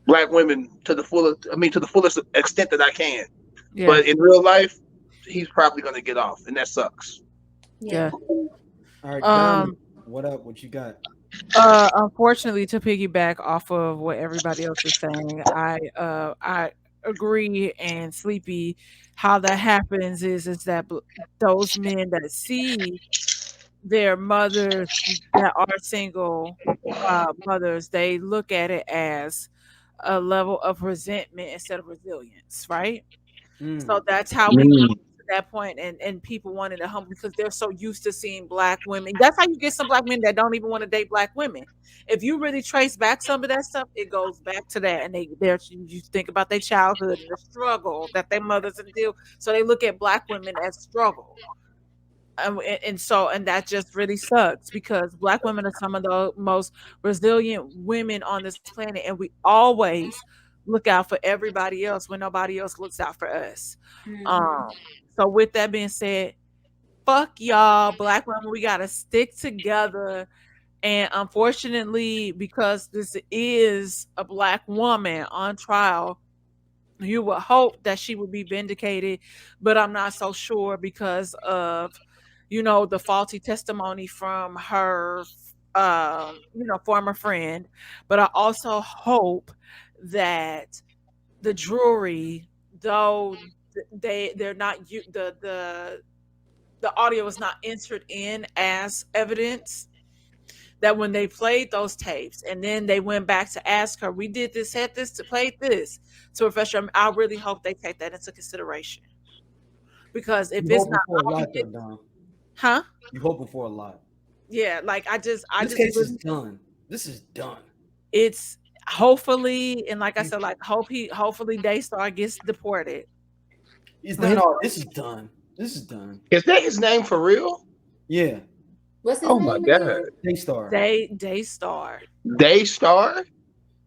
black women to the fullest extent that I can. Yeah. But in real life, he's probably going to get off, and that sucks. Yeah. All right. What up? What you got? Unfortunately, to piggyback off of what everybody else is saying, I agree. And Sleepy, how that happens is that those men that see their mothers that are single mothers, they look at it as a level of resentment instead of resilience, right? So that's how we get to that point, and people wanting to humble because they're so used to seeing black women. That's how you get some black men that don't even want to date black women. If you really trace back some of that stuff, it goes back to that, and you think about their childhood and the struggle that their mothers endure. So they look at black women as struggle. And that just really sucks because black women are some of the most resilient women on this planet, and we always look out for everybody else when nobody else looks out for us. So with that being said, fuck y'all, black women, we gotta stick together. And unfortunately, because this is a black woman on trial, you would hope that she would be vindicated, but I'm not so sure because of the faulty testimony from her, former friend. But I also hope that the jury, though they're not the audio is not entered in as evidence, that when they played those tapes and then they went back to ask her, we did this, had this, to play this to Professor, I really hope they take that into consideration. Because if it's not, huh? You hoping for a lot. Yeah, like this case is done. This is done. It's hopefully, and like I said, like hopefully Daystar gets deported. He's done all. This is done. This is done. Is that his name for real? Yeah. What's his Oh my name god. again? Daystar. Daystar. Daystar?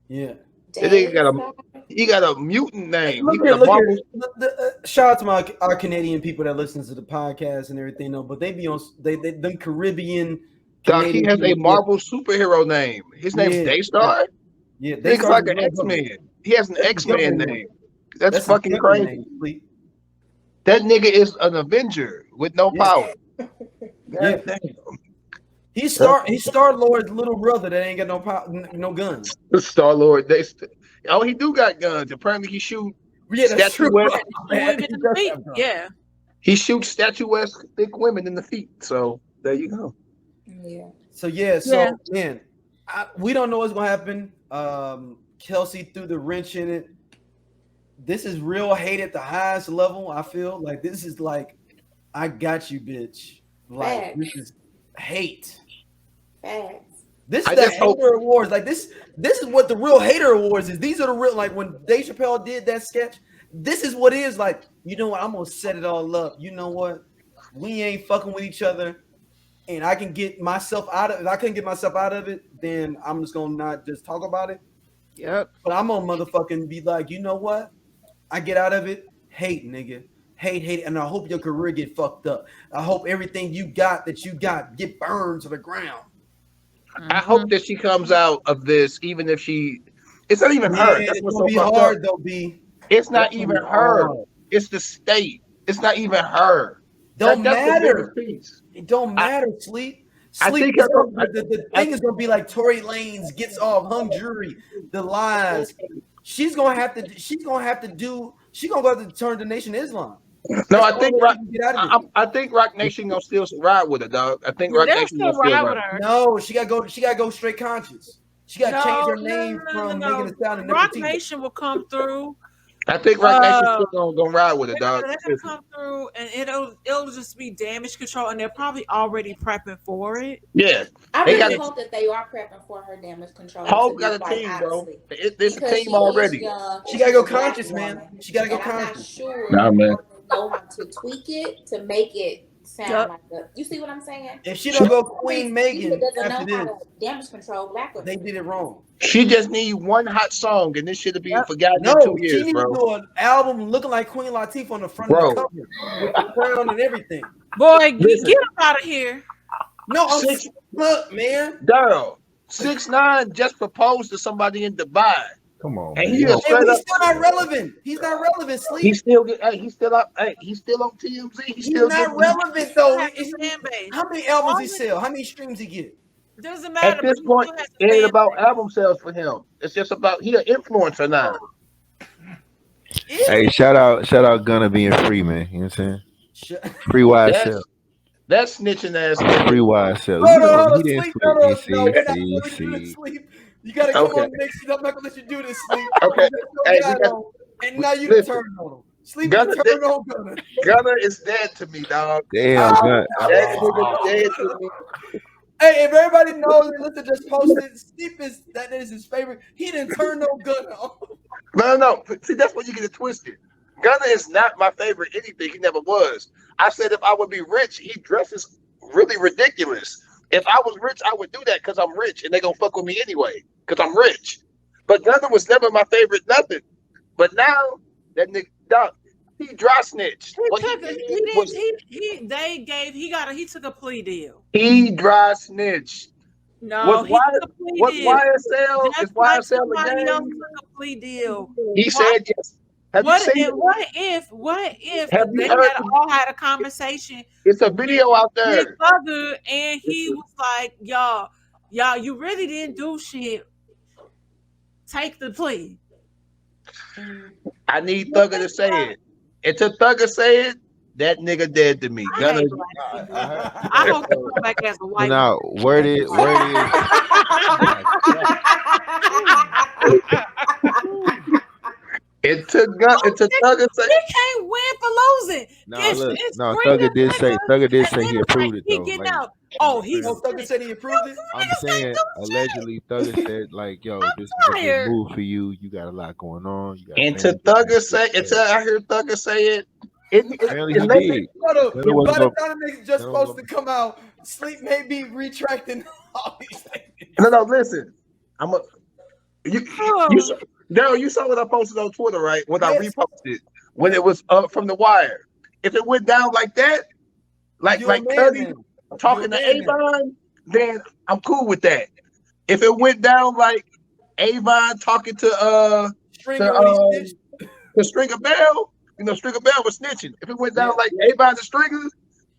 Yeah. That nigga got Daystar? he got a mutant name. Look He here, got a look Marvel. here. Shout out to our Canadian people that listen to the podcast and everything, though. But they be on them Caribbean. Doc, he has a people- Marvel superhero name. His name's Yeah. Daystar. Yeah, Nigga's like an X-Man. He has an That's X-Man government name. That's his fucking government crazy. name, Fleet. That nigga is an Avenger with no Yeah. power. Yeah. God damn. He's Star Lord's little brother that ain't got no power, no guns. Star Lord. Oh, he do got guns. Apparently, he shoot. Yeah, that's true. Statuesque. Women in the feet. Yeah. He shoots statuesque thick women in the feet. So there you go. Yeah. So man, we don't know what's gonna happen. Kelsey threw the wrench in it. This is real hate at the highest level. I feel like this is like, I got you, bitch. Like Facts. this is hate. Facts. This I is the just hope- hater awards. Like this is what the real hater awards is. These are the real, like when Dave Chappelle did that sketch. This is what it is. Like, you know what? I'm gonna set it all up. You know what? We ain't fucking with each other, and I can get myself out of it. If I couldn't get myself out of it, then I'm just gonna not just talk about it. Yep. But I'm gonna motherfucking be like, you know what? I get out of it. Hate, nigga. Hate, and I hope your career get fucked up. I hope everything you got get burned to the ground. I hope that she comes out of this, even if it's not even her. Yeah, That's it's what's gonna so be fucked hard up. though, B. It's not That's gonna even be her. hard. It's the state. It's not even her. Don't That's the matter. biggest piece. It don't matter. Sleep. I Sleep. think is I- gonna- the thing is gonna be like Tory Lanez gets off, hung jury, the lies. She's gonna have to do. She's gonna go to turn to Nation Islam. No, That's I think the only way Rock, she can get out of it. I think Rock Nation gonna still ride with her, dog. I think Rock They'll Nation still gonna still ride ride. with her. No, she gotta go straight conscious. She gotta change her name from no. Megan Thee Stallion to Rock Nicki. Nation will come through. I think Rock Nation still gonna ride with her, They're dog. gonna come through, and it'll just be damage control, and they're probably already prepping for it. Yeah, I They really got- hope that they are prepping for her damage control. Hope to be got a quite team, bro. honestly. It's a Because she team is already. young, She gotta go she's a black conscious, man. woman, She gotta go and I'm not conscious. sure Nah, man. know how to tweak it to make it sound Yep. like a. You see what I'm saying? If she don't go Queen Megan Megan doesn't after know how this, to damage control black women. they did it wrong. She just need one hot song, and this should be forgotten No, in 2 she years, needs bro. to do an album looking like Queen Latifah on the front Bro. of the cover with the crown and everything. Boy, Listen. get up out of here. No, I'm Six- look, man. Daryl, 6ix9ine just proposed to somebody in Dubai. Come on, And man. he You is don't- straight And up. he's still not relevant. He's not relevant, Sleep. He's still get. Hey, he's still up. Hey, he's still on TMZ. He's He's still not getting. relevant though. Has a fan base. How many albums he sell? How many streams he get? Doesn't matter. At this but he point, still has a it ain't fan about base. album sales for him. It's just about he an influencer now. Hey, shout out Gunna being free, man. You know what I'm saying? Free YSL. That's snitching ass nigga. Free YSL. Hold You know, on, he didn't Sleep. sleep. No, You see, you're not gonna do see. this, Sleep. You gotta come Okay. on next. I'm not gonna let you do this, Sleep. Okay. Hey, we got- And now you listen. turn on him. Sleep Gunna- turn on Gunna. Gunna is dead to me, dog. Damn, Gunna. That nigga dead to me. Hey, if everybody knows, Listen just posted. Sleep is his favorite. He didn't turn no Gunna on. No. See, that's where you get it twisted. Gunna is not my favorite anything. He never was. I said if I would be rich, he dresses really ridiculous. If I was rich, I would do that because I'm rich and they gonna fuck with me anyway because I'm rich. But Gunna was never my favorite nothing. But now that nigga, dog, he dry snitched. What he did was He took a plea deal. he dry snitched. No, Was he took a plea What's deal. YSL? Just Is like YSL somebody a else game? took a plea deal. He said yes. Have you seen it? What if Have you they heard all had a conversation It's a video out with there. Thugger, and he was like, y'all, you really didn't do shit. Take the plea. I need Thugger to say it. Until Thugger say it, that nigga dead to me. I Gunna, hate black people. I hope he come back as a So white now, word is. it took Thugger say He can't win for losing. No, It's- look, it's no. free Thugger did say. nigga. Thugger did say And he then, approved like, it he though. getting Like, out. Oh, he's Oh, Thugger said he approved it. I'm saying allegedly, Thugger said like, "Yo, this is a tired. good move for you. You got a lot going on. You got until family, Thugger say until I hear Thugger say it, Apparently he unless did. Hold on. Then it wasn't By the gonna- time the nigga's just then it supposed to wasn't come out, Sleep may be retracting all these things. no, listen. You Oh, Daryl, you saw what I posted on Twitter, right? When I Yes. reposted when it was up from the wire. If it went down like that, like You're a man, Cuddy man. talking to You're a man, man. Avon, then I'm cool with that. If it went down like Avon talking to Stringer when he snitched. to Stringer Bell, Stringer Bell was snitching. If it went down Yeah. like Avon to Stringer,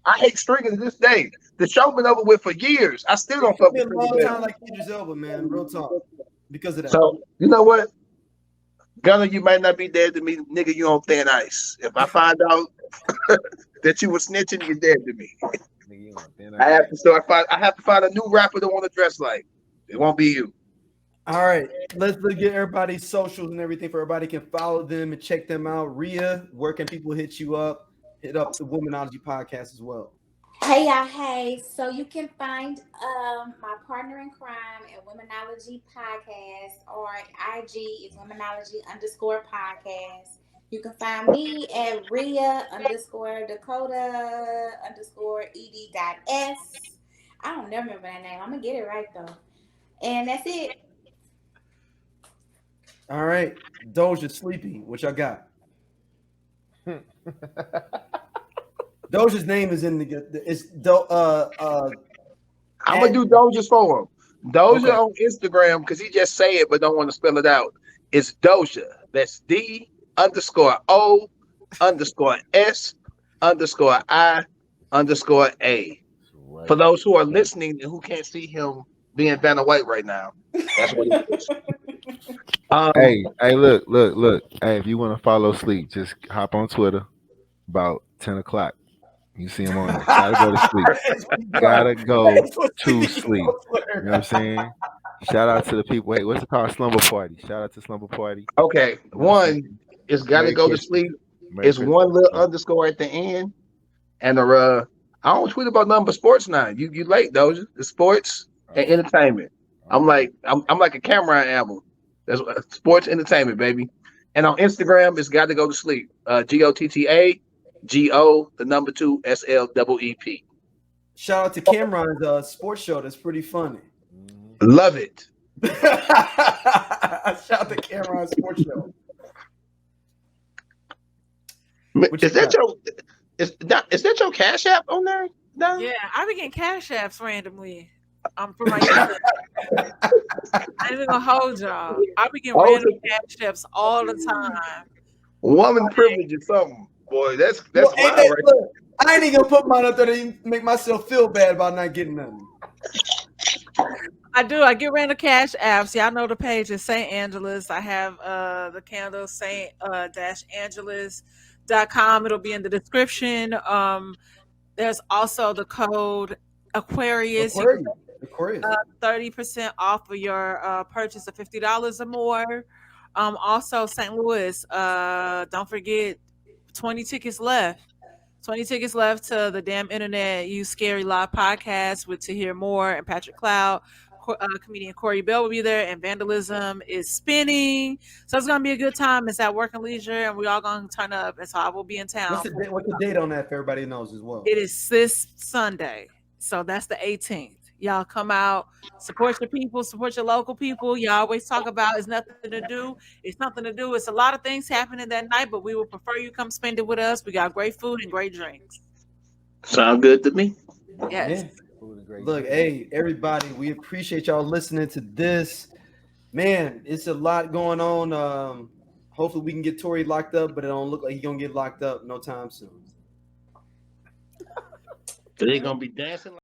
I hate Stringer to this day. The show been over with for years. I still don't It fuck took me with a Stringer long Bell. time like Idris Elba, man. Real talk. Because of that. So you know what? Gunner, you might not be dead to me, nigga. You on thin ice. If I find out that you were snitching, you're dead to me. Nigga, you on thin I ice. have to start. I have to find a new rapper that want to dress like. It won't be you. All right, let's get everybody's socials and everything for everybody can follow them and check them out. Rhea, where can people hit you up? Hit up the Womanology podcast as well. Hey y'all, hey. So you can find my partner in crime at Womanology Podcast, or IG is Womanology_podcast. You can find me at Rhea_Dakota_ed.s. I don't never remember that name. I'm gonna get it right though. And that's it. All right, Doja Sleepy, what y'all got? Doja's name is in the it's I'm gonna do Doja's for him. Doja Okay. on Instagram because he just say it but don't want to spell it out. It's Doja. That's D_O_S_I_A. Right. For those who are listening and who can't see him being Vanna White right now, that's what it is. Hey, look. Hey, if you want to follow Sleep, just hop on Twitter about 10 o'clock. You see him on there. Gotta go to sleep. Gotta go to sleep. You know what I'm saying? Shout out to the people. Wait, what's it called? Slumber Party. Shout out to Slumber Party. Okay, one is got to Merry go to Christmas. sleep. Merry It's Christmas. one little underscore at the end, and I don't tweet about nothing but sports now. You late, Doja? The sports and entertainment. I'm like a Cameron album. That's sports entertainment, baby. And on Instagram, it's got to go to sleep. GOTTA2SLEEP. Shout out to Cameron's sports show. That's pretty funny. Love it. Shout out to Cameron's sports show. Is that your Cash App on there? No? yeah, I be getting cash apps randomly. For my YouTube. I ain't even gonna hold y'all. I be getting random cash apps all the time. Woman privilege or something. Boy, that's Well, wild, hey, right? look, I ain't even gonna put mine up there to make myself feel bad about not getting nothing. I do. I get random cash apps. Y'all know the page is St. Angeles. I have the candle St-Angeles.com. It'll be in the description. There's also the code Aquarius. Aquarius. 30% off of your purchase of $50 or more. Also, St. Louis. Don't forget, 20 tickets left. 20 tickets left to the Damn Internet You Scary Live podcast with Tahir Moore and Patrick Cloud. Comedian Corey Bell will be there, and Vandalism is spinning. So it's gonna be a good time. It's at Work and Leisure, and we all gonna turn up. And so I will be in town. What's the date on that? If everybody knows as well. It is this Sunday, so that's the 18th. Y'all come out, support your people, support your local people. Y'all always talk about it's nothing to do. It's something to do. It's a lot of things happening that night, but we would prefer you come spend it with us. We got great food and great drinks. Sound good to me. Yes. Yeah. Look, hey, everybody, we appreciate y'all listening to this. Man, it's a lot going on. Hopefully we can get Tory locked up, but it don't look like he's gonna get locked up no time soon. They're gonna be dancing.